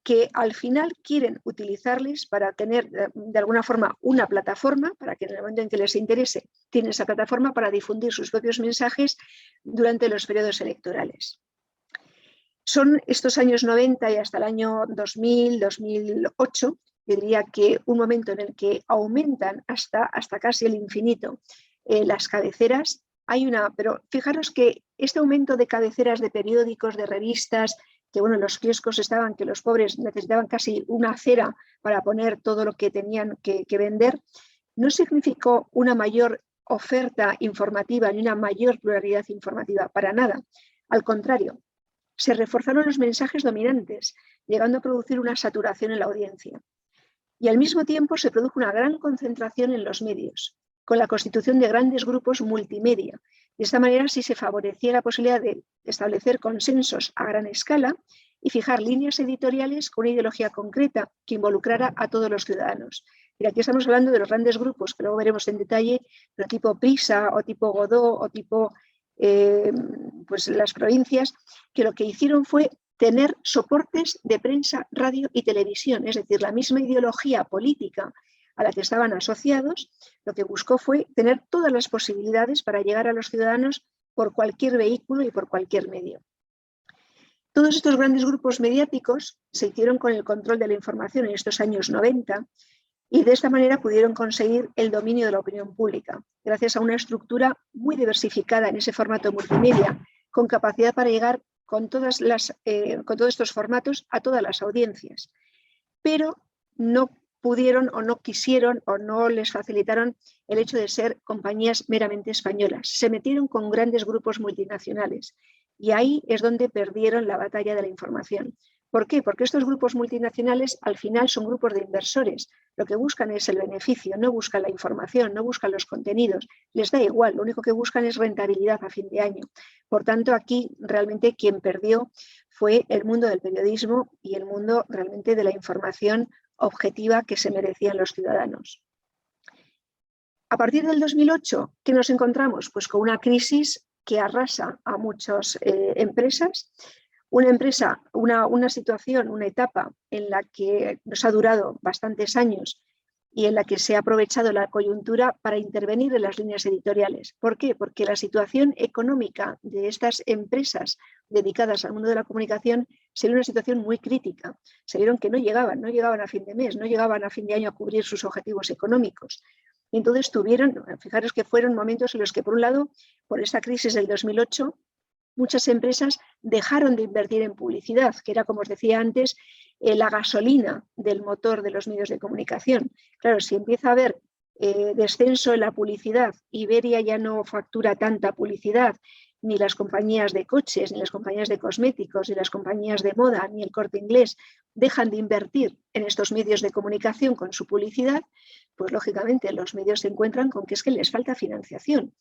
que al final quieren utilizarles para tener de alguna forma una plataforma, para que en el momento en que les interese tienen esa plataforma para difundir sus propios mensajes durante los periodos electorales. Son estos años 90 y hasta el año 2000, 2008, yo diría que un momento en el que aumentan hasta casi el infinito las cabeceras. Pero fijaros que este aumento de cabeceras de periódicos, de revistas, que bueno, los kioscos estaban, que los pobres necesitaban casi una acera para poner todo lo que tenían que vender, no significó una mayor oferta informativa ni una mayor pluralidad informativa, para nada. Al contrario, se reforzaron los mensajes dominantes, llegando a producir una saturación en la audiencia. Y al mismo tiempo se produjo una gran concentración en los medios, con la constitución de grandes grupos multimedia. De esta manera sí se favorecía la posibilidad de establecer consensos a gran escala y fijar líneas editoriales con una ideología concreta que involucrara a todos los ciudadanos. Y aquí estamos hablando de los grandes grupos, que luego veremos en detalle, pero tipo Prisa o tipo Godó o tipo pues las provincias, que lo que hicieron fue tener soportes de prensa, radio y televisión, es decir, la misma ideología política a la que estaban asociados, lo que buscó fue tener todas las posibilidades para llegar a los ciudadanos por cualquier vehículo y por cualquier medio. Todos estos grandes grupos mediáticos se hicieron con el control de la información en estos años 90 y de esta manera pudieron conseguir el dominio de la opinión pública, gracias a una estructura muy diversificada en ese formato multimedia, con capacidad para llegar con todos estos formatos a todas las audiencias. Pero no pudieron o no quisieron o no les facilitaron el hecho de ser compañías meramente españolas. Se metieron con grandes grupos multinacionales y ahí es donde perdieron la batalla de la información. ¿Por qué? Porque estos grupos multinacionales al final son grupos de inversores. Lo que buscan es el beneficio, no buscan la información, no buscan los contenidos. Les da igual, lo único que buscan es rentabilidad a fin de año. Por tanto, aquí realmente quien perdió fue el mundo del periodismo y el mundo realmente de la información objetiva que se merecían los ciudadanos. A partir del 2008, ¿qué nos encontramos? Pues con una crisis que arrasa a muchas empresas. Una situación, una etapa en la que nos ha durado bastantes años y en la que se ha aprovechado la coyuntura para intervenir en las líneas editoriales. ¿Por qué? Porque la situación económica de estas empresas dedicadas al mundo de la comunicación se vio una situación muy crítica. Se vieron que no llegaban a fin de mes, no llegaban a fin de año a cubrir sus objetivos económicos. Y entonces fijaros que fueron momentos en los que, por un lado, por esta crisis del 2008, muchas empresas dejaron de invertir en publicidad, que era, como os decía antes, la gasolina del motor de los medios de comunicación. Claro, si empieza a haber descenso en la publicidad, Iberia ya no factura tanta publicidad, ni las compañías de coches, ni las compañías de cosméticos, ni las compañías de moda, ni el Corte Inglés dejan de invertir en estos medios de comunicación con su publicidad, pues lógicamente los medios se encuentran con que es que les falta financiación.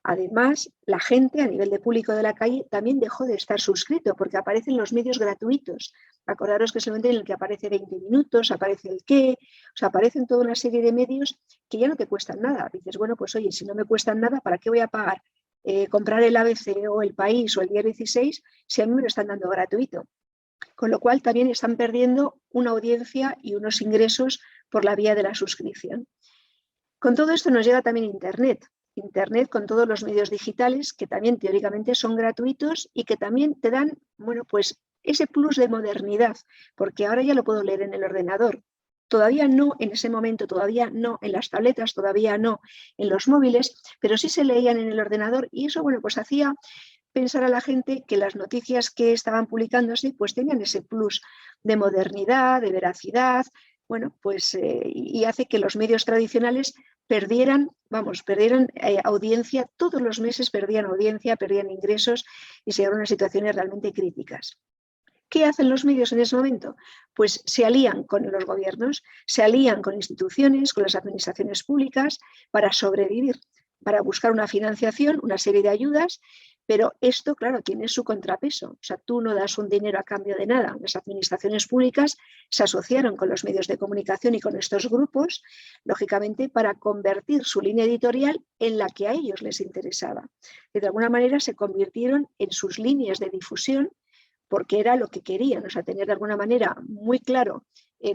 Además, la gente a nivel de público de la calle también dejó de estar suscrito porque aparecen los medios gratuitos. Acordaros que es el momento en el que aparece 20 minutos, aparece el qué, o sea, aparecen toda una serie de medios que ya no te cuestan nada. Dices, bueno, pues oye, si no me cuestan nada, ¿para qué voy a pagar comprar el ABC o el País o el Diario 16 si a mí me lo están dando gratuito? Con lo cual también están perdiendo una audiencia y unos ingresos por la vía de la suscripción. Con todo esto nos llega también Internet con todos los medios digitales que también teóricamente son gratuitos y que también te dan, bueno, pues ese plus de modernidad, porque ahora ya lo puedo leer en el ordenador. Todavía no en ese momento, todavía no en las tabletas, todavía no en los móviles, pero sí se leían en el ordenador y eso, bueno, pues hacía pensar a la gente que las noticias que estaban publicándose pues tenían ese plus de modernidad, de veracidad, bueno, pues y hace que los medios tradicionales perdieran audiencia, todos los meses perdían audiencia, perdían ingresos y se llegaron a situaciones realmente críticas. ¿Qué hacen los medios en ese momento? Pues se alían con los gobiernos, se alían con instituciones, con las administraciones públicas para sobrevivir, para buscar una financiación, una serie de ayudas, pero esto, claro, tiene su contrapeso. O sea, tú no das un dinero a cambio de nada. Las administraciones públicas se asociaron con los medios de comunicación y con estos grupos, lógicamente, para convertir su línea editorial en la que a ellos les interesaba. De alguna manera se convirtieron en sus líneas de difusión porque era lo que querían, o sea, tener de alguna manera muy claro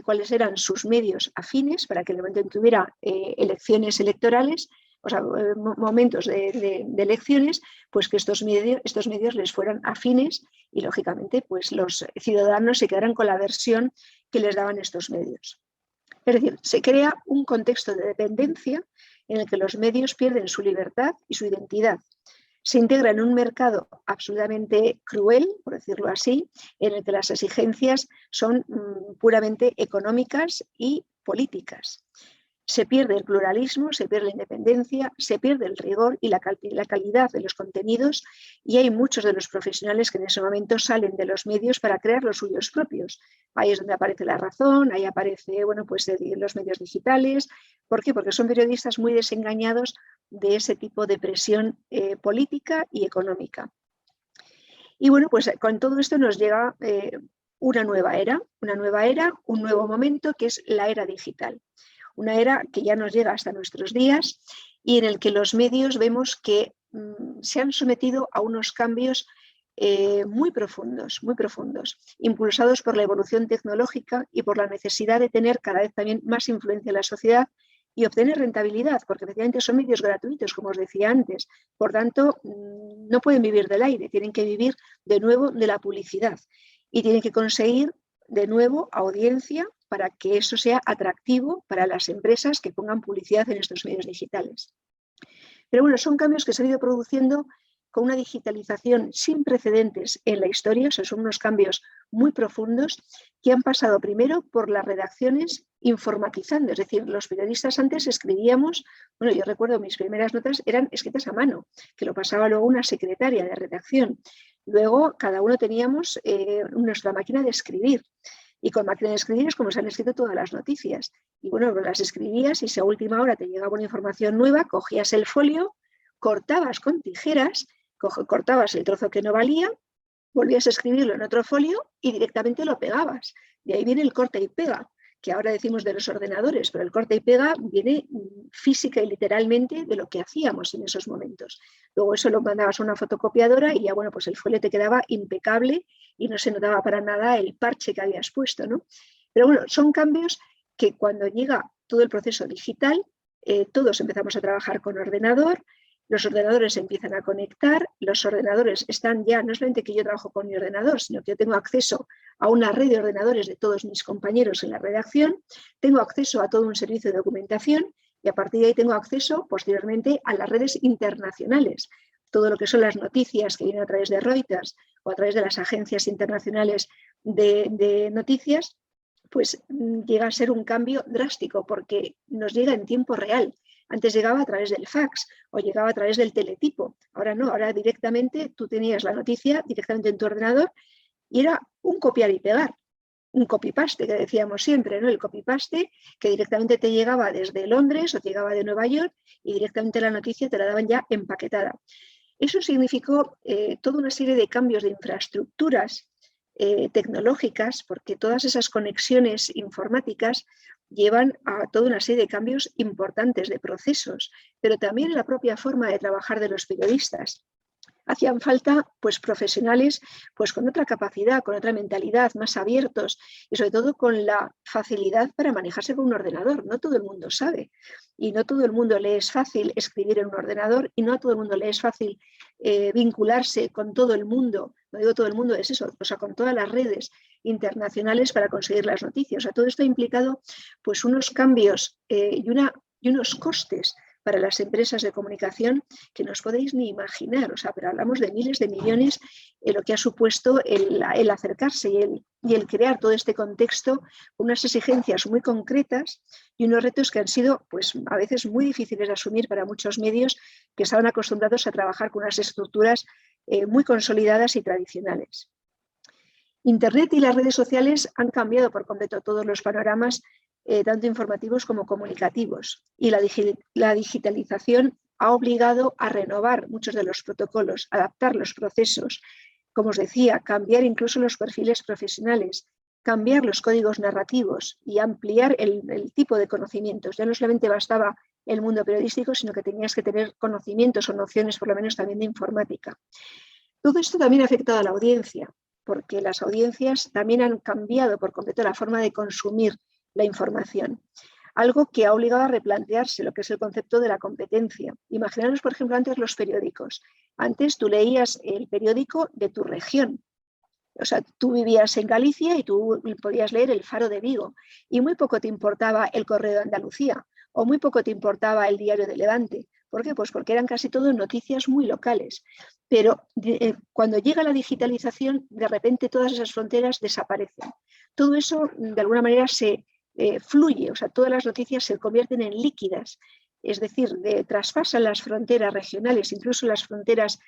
cuáles eran sus medios afines para que en el momento en que hubiera elecciones electorales, o sea, momentos de elecciones, pues que estos medios les fueran afines y, lógicamente, pues los ciudadanos se quedaran con la versión que les daban estos medios. Es decir, se crea un contexto de dependencia en el que los medios pierden su libertad y su identidad. Se integra en un mercado absolutamente cruel, por decirlo así, en el que las exigencias son puramente económicas y políticas. Se pierde el pluralismo, se pierde la independencia, se pierde el rigor y la calidad de los contenidos, y hay muchos de los profesionales que en ese momento salen de los medios para crear los suyos propios. Ahí es donde aparece La Razón, ahí aparece, bueno, pues los medios digitales. ¿Por qué? Porque son periodistas muy desengañados de ese tipo de presión política y económica. Y bueno, pues con todo esto nos llega una nueva era, un nuevo momento, que es la era digital. Una era que ya nos llega hasta nuestros días y en el que los medios vemos que se han sometido a unos cambios muy profundos, impulsados por la evolución tecnológica y por la necesidad de tener cada vez también más influencia en la sociedad y obtener rentabilidad, porque efectivamente son medios gratuitos, como os decía antes. Por tanto, no pueden vivir del aire, tienen que vivir de nuevo de la publicidad y tienen que conseguir de nuevo audiencia para que eso sea atractivo para las empresas que pongan publicidad en estos medios digitales. Pero bueno, son cambios que se han ido produciendo con una digitalización sin precedentes en la historia, o sea, son unos cambios muy profundos que han pasado primero por las redacciones informatizando, es decir, los periodistas antes escribíamos, bueno, yo recuerdo mis primeras notas eran escritas a mano, que lo pasaba luego una secretaria de redacción. Luego cada uno teníamos nuestra máquina de escribir. Y con máquina de escribir es como se han escrito todas las noticias. Y bueno, las escribías y si a última hora te llegaba una información nueva, cogías el folio, cortabas con tijeras, cortabas el trozo que no valía, volvías a escribirlo en otro folio y directamente lo pegabas. De ahí viene el corta y pega, que ahora decimos de los ordenadores, pero el corta y pega viene física y literalmente de lo que hacíamos en esos momentos. Luego eso lo mandabas a una fotocopiadora y ya, bueno, pues el folio te quedaba impecable y no se notaba para nada el parche que habías puesto, ¿no? Pero bueno, son cambios que cuando llega todo el proceso digital, todos empezamos a trabajar con ordenador, los ordenadores empiezan a conectar, los ordenadores están ya, no solamente que yo trabajo con mi ordenador, sino que yo tengo acceso a una red de ordenadores de todos mis compañeros en la redacción, tengo acceso a todo un servicio de documentación y a partir de ahí tengo acceso posteriormente a las redes internacionales. Todo lo que son las noticias que vienen a través de Reuters o a través de las agencias internacionales de noticias, pues llega a ser un cambio drástico porque nos llega en tiempo real. Antes llegaba a través del fax o llegaba a través del teletipo. Ahora no, ahora directamente tú tenías la noticia directamente en tu ordenador y era un copiar y pegar, un copy-paste que decíamos siempre, ¿no? El copy-paste que directamente te llegaba desde Londres o te llegaba de Nueva York y directamente la noticia te la daban ya empaquetada. Eso significó toda una serie de cambios de infraestructuras tecnológicas, porque todas esas conexiones informáticas llevan a toda una serie de cambios importantes de procesos, pero también en la propia forma de trabajar de los periodistas. Hacían falta pues, profesionales pues, con otra capacidad, con otra mentalidad, más abiertos y sobre todo con la facilidad para manejarse con un ordenador. No todo el mundo sabe y no todo el mundo le es fácil escribir en un ordenador y no a todo el mundo le es fácil vincularse con todo el mundo. No digo todo el mundo, es eso, o sea, con todas las redes internacionales para conseguir las noticias. O sea, todo esto ha implicado pues, unos cambios y unos costes para las empresas de comunicación que no os podéis ni imaginar, o sea, pero hablamos de miles de millones lo que ha supuesto el acercarse y el crear todo este contexto con unas exigencias muy concretas y unos retos que han sido pues, a veces muy difíciles de asumir para muchos medios que estaban acostumbrados a trabajar con unas estructuras muy consolidadas y tradicionales. Internet y las redes sociales han cambiado por completo todos los panoramas, tanto informativos como comunicativos, y la digitalización ha obligado a renovar muchos de los protocolos, adaptar los procesos, como os decía, cambiar incluso los perfiles profesionales, cambiar los códigos narrativos y ampliar el tipo de conocimientos. Ya no solamente bastaba el mundo periodístico, sino que tenías que tener conocimientos o nociones, por lo menos también de informática. Todo esto también ha afectado a la audiencia, porque las audiencias también han cambiado por completo la forma de consumir la información. Algo que ha obligado a replantearse lo que es el concepto de la competencia. Imaginaros, por ejemplo, antes los periódicos. Antes tú leías el periódico de tu región. O sea, tú vivías en Galicia y tú podías leer el Faro de Vigo y muy poco te importaba el Correo de Andalucía o muy poco te importaba el Diario de Levante. ¿Por qué? Pues porque eran casi todo noticias muy locales. Pero cuando llega la digitalización, de repente todas esas fronteras desaparecen. Todo eso, de alguna manera, se fluye, o sea, todas las noticias se convierten en líquidas. Es decir, traspasan las fronteras regionales, incluso las fronteras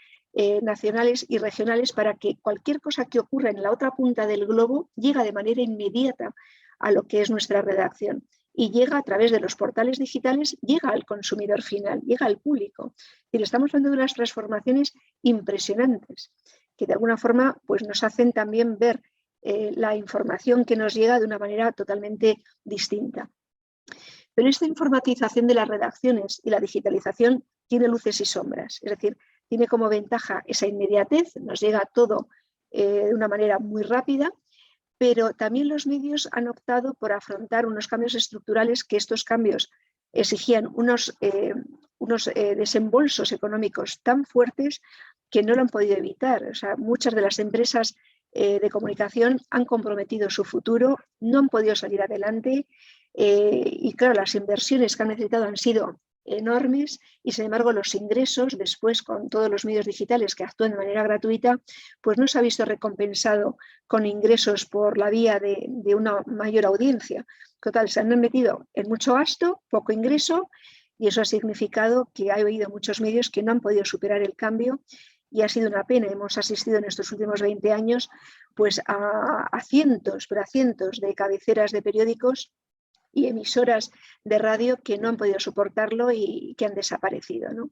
nacionales y regionales, para que cualquier cosa que ocurra en la otra punta del globo llega de manera inmediata a lo que es nuestra redacción y llega a través de los portales digitales, llega al consumidor final, llega al público. Y estamos hablando de unas transformaciones impresionantes que de alguna forma pues, nos hacen también ver la información que nos llega de una manera totalmente distinta. Pero esta informatización de las redacciones y la digitalización tiene luces y sombras, es decir, tiene como ventaja esa inmediatez, nos llega todo de una manera muy rápida, pero también los medios han optado por afrontar unos cambios estructurales que estos cambios exigían unos desembolsos económicos tan fuertes que no lo han podido evitar. O sea, muchas de las empresas de comunicación han comprometido su futuro, no han podido salir adelante y claro, las inversiones que han necesitado han sido enormes y sin embargo los ingresos después con todos los medios digitales que actúan de manera gratuita pues no se ha visto recompensado con ingresos por la vía de una mayor audiencia. Total, se han metido en mucho gasto, poco ingreso y eso ha significado que ha habido muchos medios que no han podido superar el cambio y ha sido una pena. Hemos asistido en estos últimos 20 años pues a cientos, pero a cientos de cabeceras de periódicos y emisoras de radio que no han podido soportarlo y que han desaparecido, ¿no?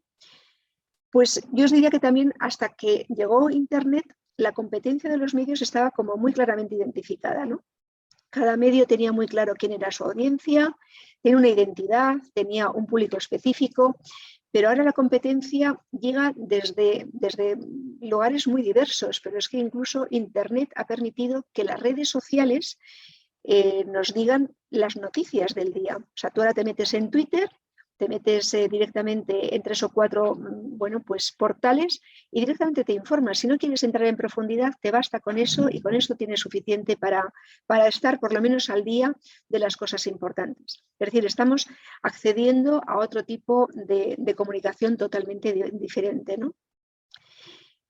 Pues yo os diría que también hasta que llegó Internet, la competencia de los medios estaba como muy claramente identificada, ¿no? Cada medio tenía muy claro quién era su audiencia, tenía una identidad, tenía un público específico, pero ahora la competencia llega desde lugares muy diversos, pero es que incluso Internet ha permitido que las redes sociales nos digan las noticias del día. O sea, tú ahora te metes en Twitter, te metes directamente en 3 o 4 pues, portales y directamente te informas. Si no quieres entrar en profundidad, te basta con eso y con eso tienes suficiente para estar por lo menos al día de las cosas importantes. Es decir, estamos accediendo a otro tipo de comunicación totalmente diferente, ¿no?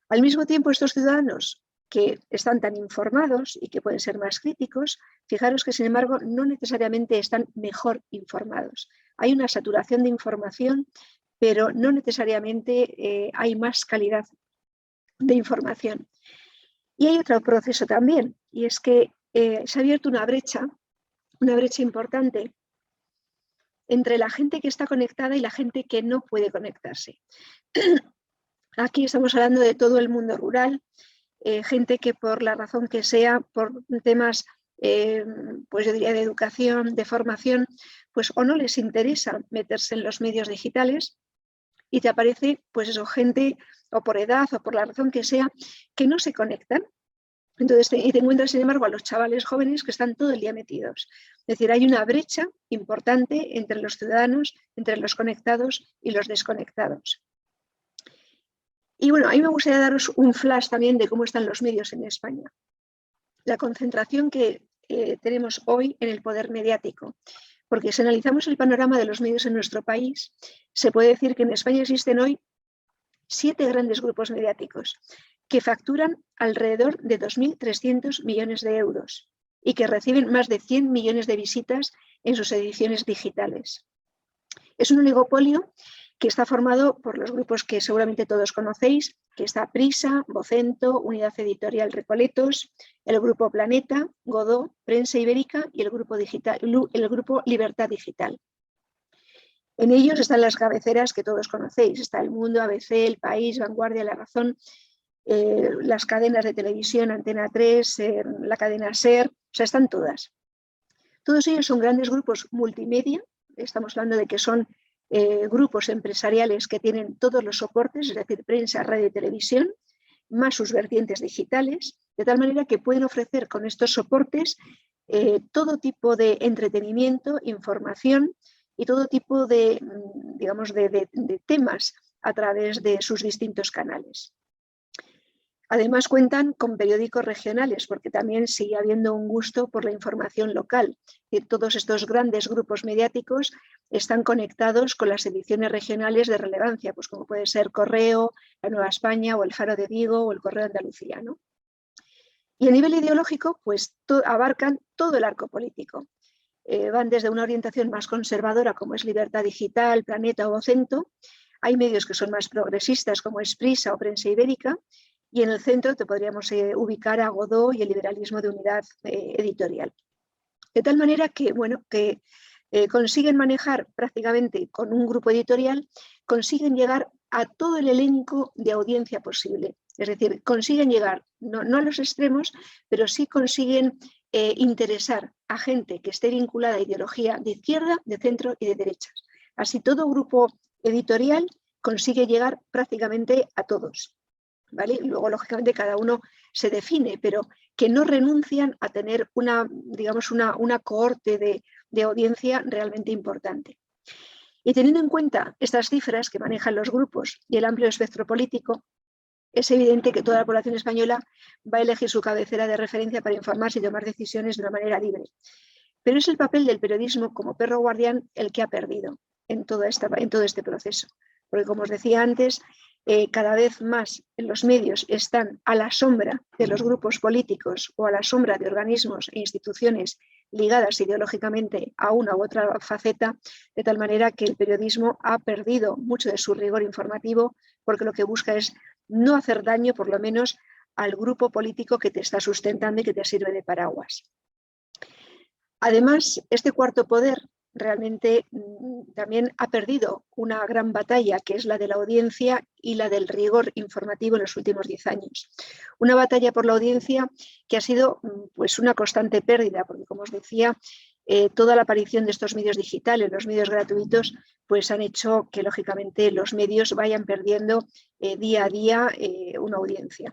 Al mismo tiempo, estos ciudadanos que están tan informados y que pueden ser más críticos, fijaros que sin embargo no necesariamente están mejor informados. Hay una saturación de información, pero no necesariamente hay más calidad de información. Y hay otro proceso también, y es que se ha abierto una brecha importante entre la gente que está conectada y la gente que no puede conectarse. Aquí estamos hablando de todo el mundo rural, gente que por la razón que sea, por temas pues yo diría de educación, de formación, pues o no les interesa meterse en los medios digitales y te aparece pues eso, gente o por edad o por la razón que sea, que no se conectan. Entonces te encuentras sin embargo a los chavales jóvenes que están todo el día metidos. Es decir, hay una brecha importante entre los ciudadanos, entre los conectados y los desconectados. Y bueno, a mí me gustaría daros un flash también de cómo están los medios en España. La concentración que tenemos hoy en el poder mediático. Porque si analizamos el panorama de los medios en nuestro país, se puede decir que en España existen hoy 7 grandes grupos mediáticos que facturan alrededor de 2.300 millones de euros y que reciben más de 100 millones de visitas en sus ediciones digitales. Es un oligopolio que está formado por los grupos que seguramente todos conocéis, que está Prisa, Vocento, Unidad Editorial Recoletos, el Grupo Planeta, Godó, Prensa Ibérica y el Grupo Libertad Digital. En ellos están las cabeceras que todos conocéis, está El Mundo, ABC, El País, Vanguardia, La Razón, las cadenas de televisión, Antena 3, la cadena SER, o sea, están todas. Todos ellos son grandes grupos multimedia, estamos hablando de que son grupos empresariales que tienen todos los soportes, es decir, prensa, radio y televisión, más sus vertientes digitales, de tal manera que pueden ofrecer con estos soportes todo tipo de entretenimiento, información y todo tipo de, digamos, de temas a través de sus distintos canales. Además cuentan con periódicos regionales porque también sigue habiendo un gusto por la información local. Y todos estos grandes grupos mediáticos están conectados con las ediciones regionales de relevancia, pues como puede ser Correo, La Nueva España o El Faro de Vigo o el Correo de Andalucía, ¿no? Y a nivel ideológico, pues abarcan todo el arco político. Van desde una orientación más conservadora como es Libertad Digital, Planeta o Vocento. Hay medios que son más progresistas como es Prisa o Prensa Ibérica. Y en el centro te podríamos ubicar a Godó y el liberalismo de Unidad Editorial. De tal manera que, bueno, que consiguen manejar prácticamente con un grupo editorial, consiguen llegar a todo el elenco de audiencia posible. Es decir, consiguen llegar, no a los extremos, pero sí consiguen interesar a gente que esté vinculada a ideología de izquierda, de centro y de derechas. Así todo grupo editorial consigue llegar prácticamente a todos. ¿Vale? Luego, lógicamente, cada uno se define, pero que no renuncian a tener una, digamos, una cohorte de audiencia realmente importante. Y teniendo en cuenta estas cifras que manejan los grupos y el amplio espectro político, es evidente que toda la población española va a elegir su cabecera de referencia para informarse y tomar decisiones de una manera libre. Pero es el papel del periodismo como perro guardián el que ha perdido en todo este proceso. Porque, como os decía antes, cada vez más los medios están a la sombra de los grupos políticos o a la sombra de organismos e instituciones ligadas ideológicamente a una u otra faceta, de tal manera que el periodismo ha perdido mucho de su rigor informativo porque lo que busca es no hacer daño, por lo menos, al grupo político que te está sustentando y que te sirve de paraguas. Además, este cuarto poder realmente también ha perdido una gran batalla, que es la de la audiencia y la del rigor informativo en los últimos 10 años. Una batalla por la audiencia que ha sido pues, una constante pérdida, porque como os decía, toda la aparición de estos medios digitales, los medios gratuitos, pues han hecho que lógicamente los medios vayan perdiendo día a día una audiencia.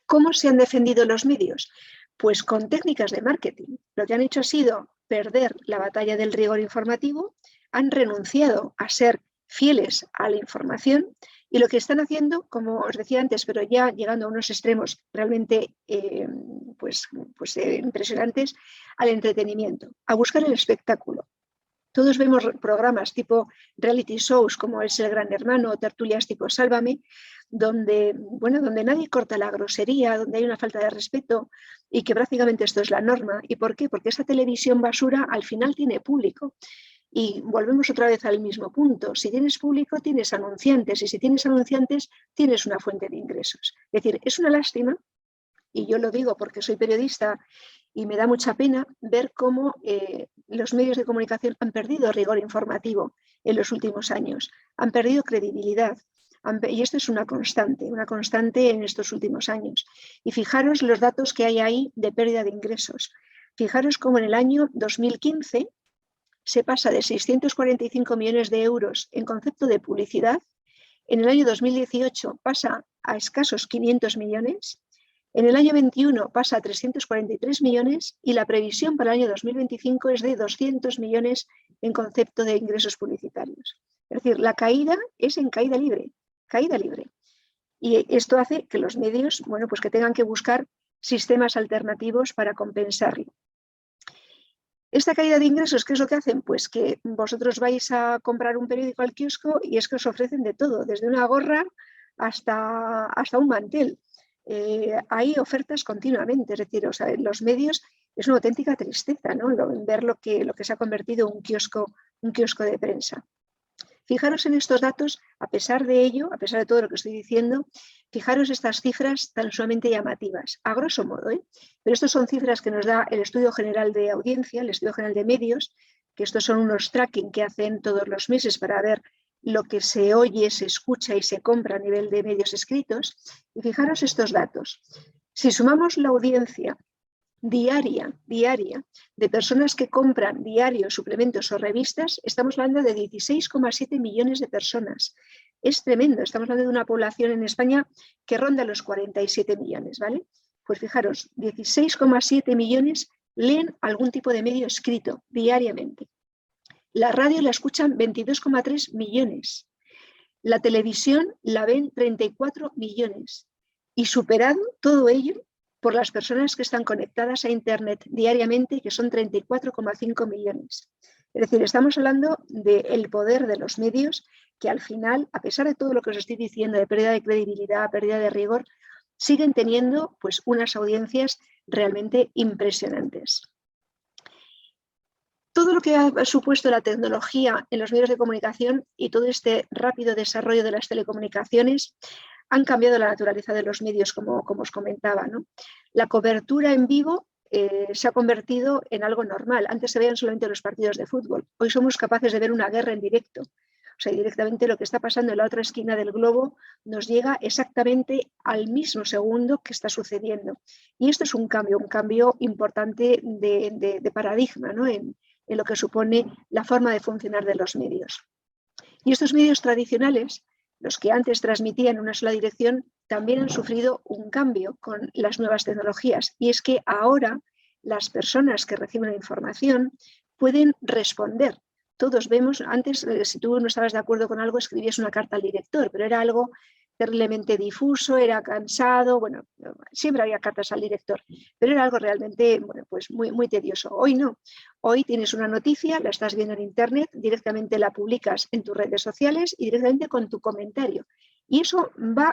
¿Cómo se han defendido los medios? Pues con técnicas de marketing. Lo que han hecho ha sido perder la batalla del rigor informativo, han renunciado a ser fieles a la información y lo que están haciendo, como os decía antes, pero ya llegando a unos extremos realmente impresionantes, al entretenimiento, a buscar el espectáculo. Todos vemos programas tipo reality shows como es El Gran Hermano o tertulias tipo Sálvame, donde nadie corta la grosería, donde hay una falta de respeto y que prácticamente esto es la norma. ¿Y por qué? Porque esa televisión basura al final tiene público. Y volvemos otra vez al mismo punto. Si tienes público, tienes anunciantes y si tienes anunciantes, tienes una fuente de ingresos. Es decir, es una lástima, y yo lo digo porque soy periodista y me da mucha pena ver cómo los medios de comunicación han perdido rigor informativo en los últimos años, han perdido credibilidad. Y esto es una constante en estos últimos años. Y fijaros los datos que hay ahí de pérdida de ingresos. Fijaros cómo en el año 2015 se pasa de 645 millones de euros en concepto de publicidad. En el año 2018 pasa a escasos 500 millones. En el año 21 pasa a 343 millones y la previsión para el año 2025 es de 200 millones en concepto de ingresos publicitarios. Es decir, la caída es en caída libre. Y esto hace que los medios, pues que tengan que buscar sistemas alternativos para compensarlo. Esta caída de ingresos, ¿qué es lo que hacen? Pues que vosotros vais a comprar un periódico al kiosco y es que os ofrecen de todo, desde una gorra hasta un mantel. Hay ofertas continuamente, es decir, en los medios es una auténtica tristeza, ¿no? Ver lo que se ha convertido en un kiosco de prensa. Fijaros en estos datos, a pesar de ello, a pesar de todo lo que estoy diciendo, fijaros estas cifras tan sumamente llamativas, a grosso modo, pero estas son cifras que nos da el Estudio General de Audiencia, el Estudio General de Medios, que estos son unos tracking que hacen todos los meses para ver lo que se oye, se escucha y se compra a nivel de medios escritos. Y fijaros estos datos. Si sumamos la audiencia diaria de personas que compran diarios, suplementos o revistas, estamos hablando de 16,7 millones de personas. Es tremendo, estamos hablando de una población en España que ronda los 47 millones, ¿vale? Pues fijaros, 16,7 millones leen algún tipo de medio escrito diariamente. La radio la escuchan 22,3 millones. La televisión la ven 34 millones. Y superado todo ello por las personas que están conectadas a Internet diariamente, que son 34,5 millones. Es decir, estamos hablando del poder de los medios que al final, a pesar de todo lo que os estoy diciendo, de pérdida de credibilidad, pérdida de rigor, siguen teniendo pues, unas audiencias realmente impresionantes. Todo lo que ha supuesto la tecnología en los medios de comunicación y todo este rápido desarrollo de las telecomunicaciones han cambiado la naturaleza de los medios, como os comentaba, ¿no? La cobertura en vivo se ha convertido en algo normal. Antes se veían solamente los partidos de fútbol. Hoy somos capaces de ver una guerra en directo. O sea, directamente lo que está pasando en la otra esquina del globo nos llega exactamente al mismo segundo que está sucediendo. Y esto es un cambio importante de paradigma, ¿no? En lo que supone la forma de funcionar de los medios. Y estos medios tradicionales, los que antes transmitían en una sola dirección, también han sufrido un cambio con las nuevas tecnologías. Y es que ahora las personas que reciben la información pueden responder. Todos vemos, antes si tú no estabas de acuerdo con algo, escribías una carta al director, pero era algo terriblemente difuso, era cansado, bueno, siempre había cartas al director, pero era algo realmente, bueno, pues muy tedioso. Hoy no, hoy tienes una noticia, la estás viendo en internet, directamente la publicas en tus redes sociales y directamente con tu comentario. Y eso va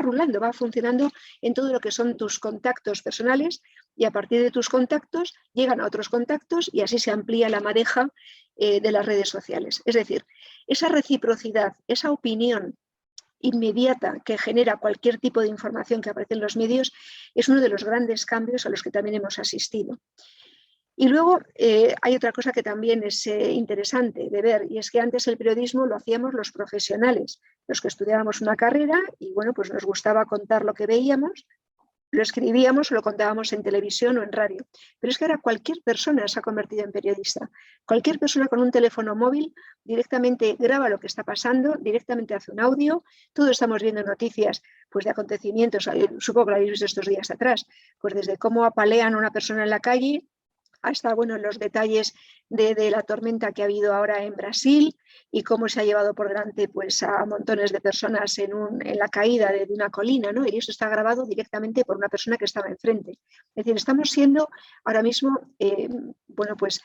rulando, va funcionando en todo lo que son tus contactos personales y a partir de tus contactos llegan a otros contactos y así se amplía la madeja de las redes sociales. Es decir, esa reciprocidad, esa opinión inmediata que genera cualquier tipo de información que aparece en los medios es uno de los grandes cambios a los que también hemos asistido. Y luego hay otra cosa que también es interesante de ver, y es que antes el periodismo lo hacíamos los profesionales, los que estudiábamos una carrera y bueno, pues nos gustaba contar lo que veíamos, lo escribíamos o lo contábamos en televisión o en radio. Pero es que ahora cualquier persona se ha convertido en periodista. Cualquier persona con un teléfono móvil directamente graba lo que está pasando, directamente hace un audio. Todos estamos viendo noticias pues, de acontecimientos, supongo que lo habéis visto estos días atrás, pues desde cómo apalean a una persona en la calle, hasta bueno, los detalles de la tormenta que ha habido ahora en Brasil y cómo se ha llevado por delante pues, a montones de personas en la caída de una colina, ¿no? Y eso está grabado directamente por una persona que estaba enfrente. Es decir, estamos siendo ahora mismo, bueno, pues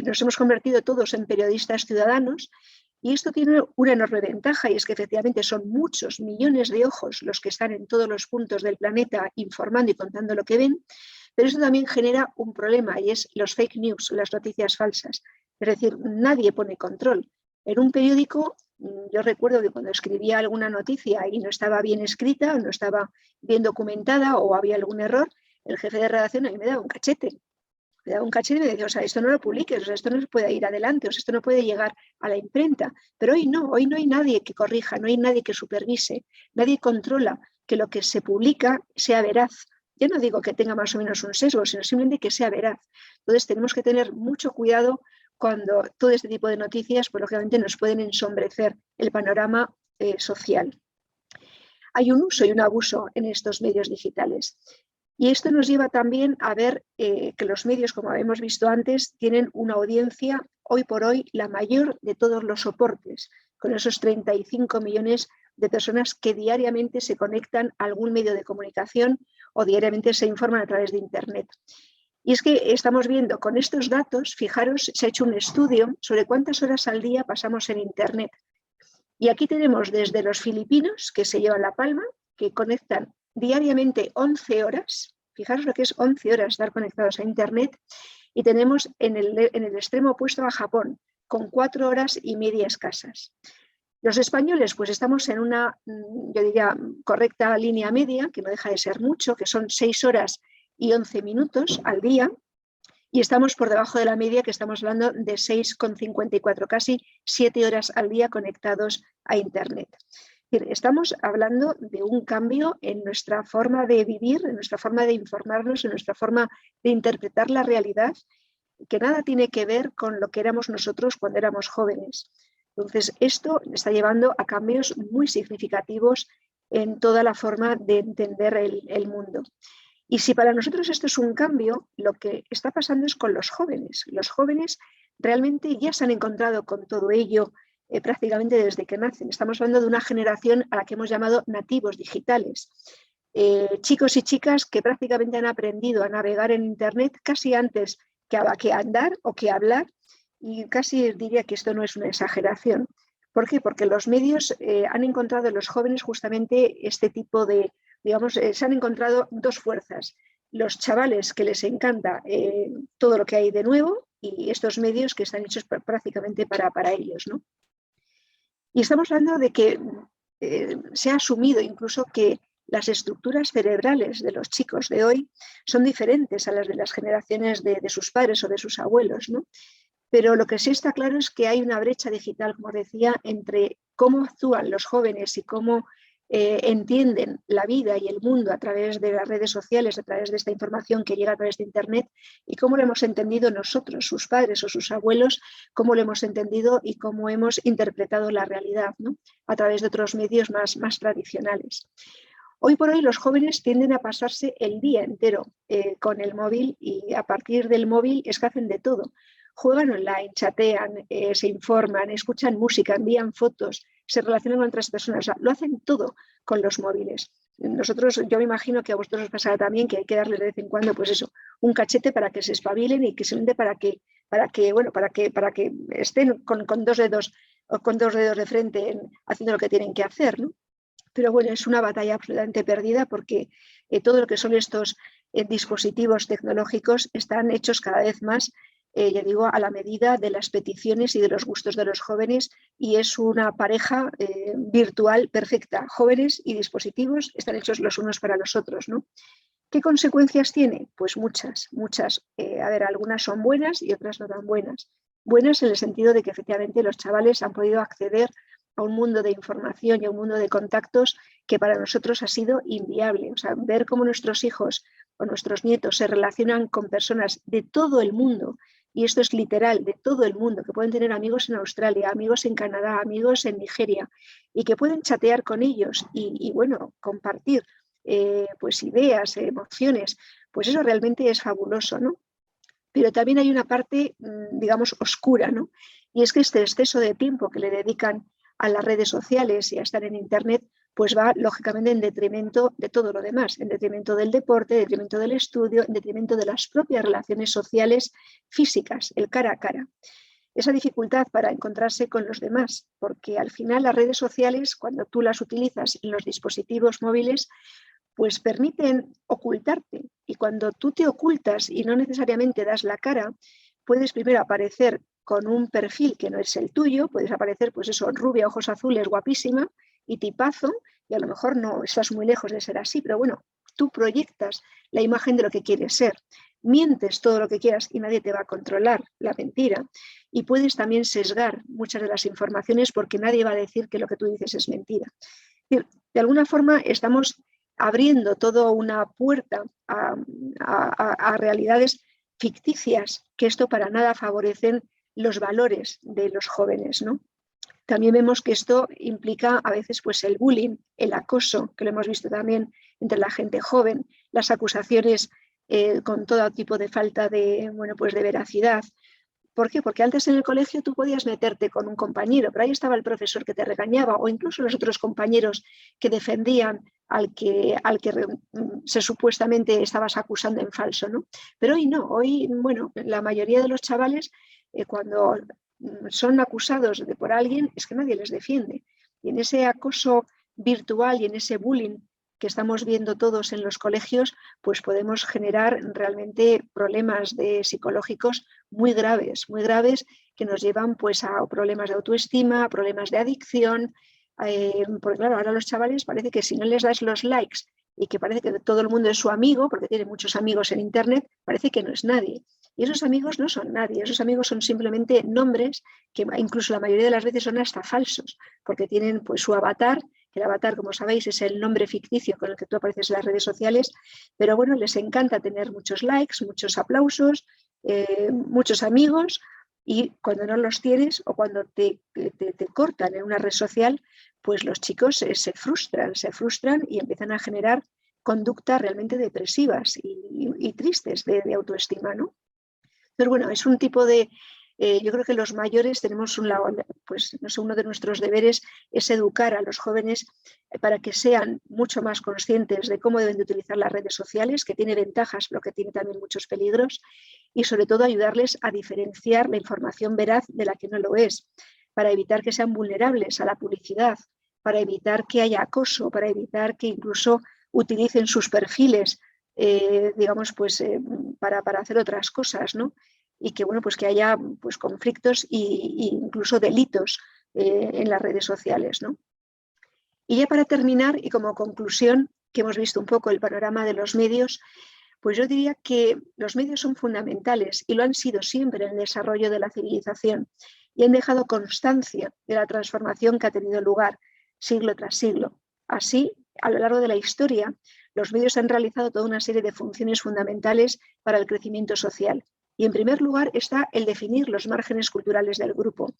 nos hemos convertido todos en periodistas ciudadanos y esto tiene una enorme ventaja y es que efectivamente son muchos millones de ojos los que están en todos los puntos del planeta informando y contando lo que ven. Pero eso también genera un problema y es los fake news, las noticias falsas. Es decir, nadie pone control. En un periódico, yo recuerdo que cuando escribía alguna noticia y no estaba bien escrita, o no estaba bien documentada o había algún error, el jefe de redacción a mí me daba un cachete. Me daba un cachete y me decía, o sea, esto no lo publiques, o sea, esto no se puede ir adelante, o sea, esto no puede llegar a la imprenta. Pero hoy no hay nadie que corrija, no hay nadie que supervise, nadie controla que lo que se publica sea veraz. Yo no digo que tenga más o menos un sesgo, sino simplemente que sea veraz. Entonces tenemos que tener mucho cuidado cuando todo este tipo de noticias, pues lógicamente nos pueden ensombrecer el panorama social. Hay un uso y un abuso en estos medios digitales. Y esto nos lleva también a ver que los medios, como hemos visto antes, tienen una audiencia hoy por hoy la mayor de todos los soportes, con esos 35 millones de personas que diariamente se conectan a algún medio de comunicación o diariamente se informan a través de Internet. Y es que estamos viendo con estos datos, fijaros, se ha hecho un estudio sobre cuántas horas al día pasamos en Internet. Y aquí tenemos desde los filipinos, que se llevan la palma, que conectan diariamente 11 horas, fijaros lo que es 11 horas estar conectados a Internet, y tenemos en el extremo opuesto a Japón, con 4 horas y media escasas. Los españoles pues estamos en una, yo diría, correcta línea media, que no deja de ser mucho, que son 6 horas y 11 minutos al día, y estamos por debajo de la media, que estamos hablando de 6,54, casi 7 horas al día conectados a Internet. Estamos hablando de un cambio en nuestra forma de vivir, en nuestra forma de informarnos, en nuestra forma de interpretar la realidad, que nada tiene que ver con lo que éramos nosotros cuando éramos jóvenes. Entonces, esto está llevando a cambios muy significativos en toda la forma de entender el mundo. Y si para nosotros esto es un cambio, lo que está pasando es con los jóvenes. Los jóvenes realmente ya se han encontrado con todo ello prácticamente desde que nacen. Estamos hablando de una generación a la que hemos llamado nativos digitales. Chicos y chicas que prácticamente han aprendido a navegar en Internet casi antes que andar o que hablar, y casi diría que esto no es una exageración. ¿Por qué? Porque los medios han encontrado en los jóvenes justamente este tipo de, digamos, se han encontrado dos fuerzas. Los chavales que les encanta todo lo que hay de nuevo y estos medios que están hechos prácticamente para ellos, ¿no? Y estamos hablando de que se ha asumido incluso que las estructuras cerebrales de los chicos de hoy son diferentes a las de las generaciones de sus padres o de sus abuelos, ¿no? Pero lo que sí está claro es que hay una brecha digital, como decía, entre cómo actúan los jóvenes y cómo entienden la vida y el mundo a través de las redes sociales, a través de esta información que llega a través de Internet, y cómo lo hemos entendido nosotros, sus padres o sus abuelos, cómo lo hemos entendido y cómo hemos interpretado la realidad, ¿no? A través de otros medios más tradicionales. Hoy por hoy los jóvenes tienden a pasarse el día entero con el móvil, y a partir del móvil es que hacen de todo. Juegan online, chatean, se informan, escuchan música, envían fotos, se relacionan con otras personas, o sea, lo hacen todo con los móviles. Nosotros, yo me imagino que a vosotros os pasará también que hay que darles de vez en cuando, pues eso, un cachete para que se espabilen y que se hunde para que estén con dos dedos de frente haciendo lo que tienen que hacer, ¿no? Pero bueno, es una batalla absolutamente perdida porque todo lo que son estos dispositivos tecnológicos están hechos cada vez más, ya digo, a la medida de las peticiones y de los gustos de los jóvenes, y es una pareja virtual perfecta. Jóvenes y dispositivos están hechos los unos para los otros, ¿no? ¿Qué consecuencias tiene? Pues muchas. A ver, algunas son buenas y otras no tan buenas. Buenas en el sentido de que efectivamente los chavales han podido acceder a un mundo de información y a un mundo de contactos que para nosotros ha sido inviable. O sea, ver cómo nuestros hijos o nuestros nietos se relacionan con personas de todo el mundo, y esto es literal, de todo el mundo, que pueden tener amigos en Australia, amigos en Canadá, amigos en Nigeria, y que pueden chatear con ellos y bueno, compartir pues ideas, emociones, pues eso realmente es fabuloso, ¿no? Pero también hay una parte, digamos, oscura, ¿no? Y es que este exceso de tiempo que le dedican a las redes sociales y a estar en Internet, pues va lógicamente en detrimento de todo lo demás, en detrimento del deporte, en detrimento del estudio, en detrimento de las propias relaciones sociales físicas, el cara a cara. Esa dificultad para encontrarse con los demás, porque al final las redes sociales, cuando tú las utilizas en los dispositivos móviles, pues permiten ocultarte, y cuando tú te ocultas y no necesariamente das la cara, puedes primero aparecer con un perfil que no es el tuyo, puedes aparecer, pues eso, rubia, ojos azules, guapísima y tipazo, y a lo mejor no estás muy lejos de ser así, pero bueno, tú proyectas la imagen de lo que quieres ser, mientes todo lo que quieras y nadie te va a controlar la mentira, y puedes también sesgar muchas de las informaciones porque nadie va a decir que lo que tú dices es mentira. De alguna forma estamos abriendo toda una puerta a realidades ficticias, que esto para nada favorecen los valores de los jóvenes, ¿no? También vemos que esto implica a veces pues el bullying, el acoso, que lo hemos visto también entre la gente joven, las acusaciones con todo tipo de falta de, bueno, pues de veracidad. ¿Por qué? Porque antes en el colegio tú podías meterte con un compañero, pero ahí estaba el profesor que te regañaba, o incluso los otros compañeros que defendían al que se supuestamente estabas acusando en falso, ¿no? Pero hoy no, hoy, bueno, la mayoría de los chavales cuando son acusados por alguien es que nadie les defiende. Y en ese acoso virtual y en ese bullying que estamos viendo todos en los colegios, pues podemos generar realmente problemas psicológicos muy graves que nos llevan pues a problemas de autoestima, a problemas de adicción, porque claro, ahora los chavales parece que si no les das los likes y que parece que todo el mundo es su amigo, porque tiene muchos amigos en internet, parece que no es nadie. Y esos amigos no son nadie, esos amigos son simplemente nombres que incluso la mayoría de las veces son hasta falsos, porque tienen pues su avatar, que el avatar, como sabéis, es el nombre ficticio con el que tú apareces en las redes sociales, pero bueno, les encanta tener muchos likes, muchos aplausos, muchos amigos, y cuando no los tienes o cuando te cortan en una red social, pues los chicos se frustran y empiezan a generar conductas realmente depresivas y tristes de autoestima, ¿no? Pero bueno, es un tipo de... yo creo que los mayores tenemos pues no sé, uno de nuestros deberes es educar a los jóvenes para que sean mucho más conscientes de cómo deben de utilizar las redes sociales, que tiene ventajas, pero que tiene también muchos peligros, y sobre todo ayudarles a diferenciar la información veraz de la que no lo es, para evitar que sean vulnerables a la publicidad, para evitar que haya acoso, para evitar que incluso utilicen sus perfiles digamos, pues para hacer otras cosas, ¿no? Y que, bueno, pues que haya pues, conflictos e incluso delitos en las redes sociales, ¿no? Y ya para terminar, y como conclusión, que hemos visto un poco el panorama de los medios, pues yo diría que los medios son fundamentales y lo han sido siempre en el desarrollo de la civilización y han dejado constancia de la transformación que ha tenido lugar siglo tras siglo. Así, a lo largo de la historia, los medios han realizado toda una serie de funciones fundamentales para el crecimiento social. Y en primer lugar está el definir los márgenes culturales del grupo.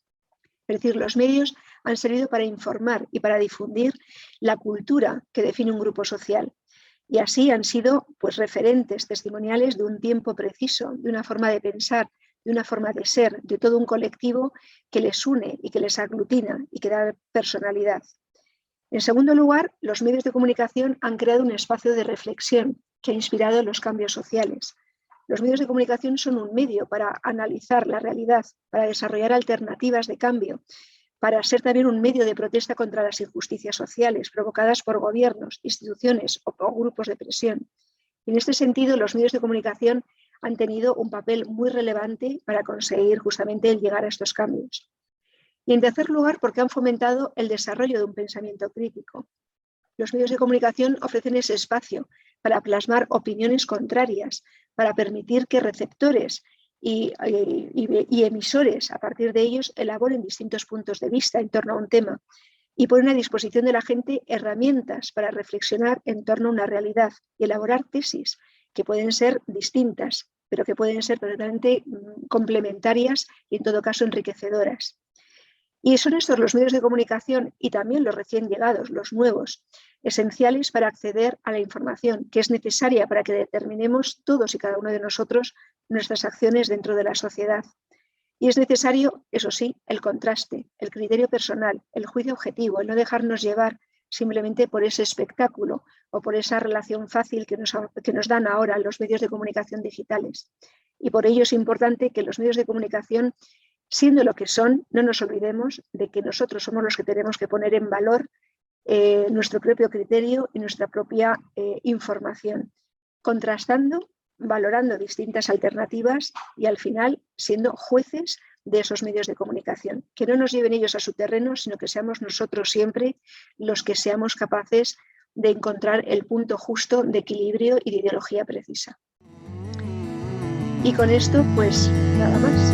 Es decir, los medios han servido para informar y para difundir la cultura que define un grupo social. Y así han sido pues, referentes testimoniales de un tiempo preciso, de una forma de pensar, de una forma de ser, de todo un colectivo que les une y que les aglutina y que da personalidad. En segundo lugar, los medios de comunicación han creado un espacio de reflexión que ha inspirado los cambios sociales. Los medios de comunicación son un medio para analizar la realidad, para desarrollar alternativas de cambio, para ser también un medio de protesta contra las injusticias sociales provocadas por gobiernos, instituciones o grupos de presión. Y en este sentido, los medios de comunicación han tenido un papel muy relevante para conseguir justamente el llegar a estos cambios. Y en tercer lugar, porque han fomentado el desarrollo de un pensamiento crítico. Los medios de comunicación ofrecen ese espacio para plasmar opiniones contrarias, para permitir que receptores y emisores, a partir de ellos, elaboren distintos puntos de vista en torno a un tema y ponen a disposición de la gente herramientas para reflexionar en torno a una realidad y elaborar tesis que pueden ser distintas, pero que pueden ser totalmente complementarias y, en todo caso, enriquecedoras. Y son estos los medios de comunicación y también los recién llegados, los nuevos, esenciales para acceder a la información que es necesaria para que determinemos todos y cada uno de nosotros nuestras acciones dentro de la sociedad. Y es necesario, eso sí, el contraste, el criterio personal, el juicio objetivo, el no dejarnos llevar simplemente por ese espectáculo o por esa relación fácil que nos dan ahora los medios de comunicación digitales. Y por ello es importante que los medios de comunicación, siendo lo que son, no nos olvidemos de que nosotros somos los que tenemos que poner en valor nuestro propio criterio y nuestra propia información, contrastando, valorando distintas alternativas y al final siendo jueces de esos medios de comunicación. Que no nos lleven ellos a su terreno, sino que seamos nosotros siempre los que seamos capaces de encontrar el punto justo de equilibrio y de ideología precisa. Y con esto, pues nada más.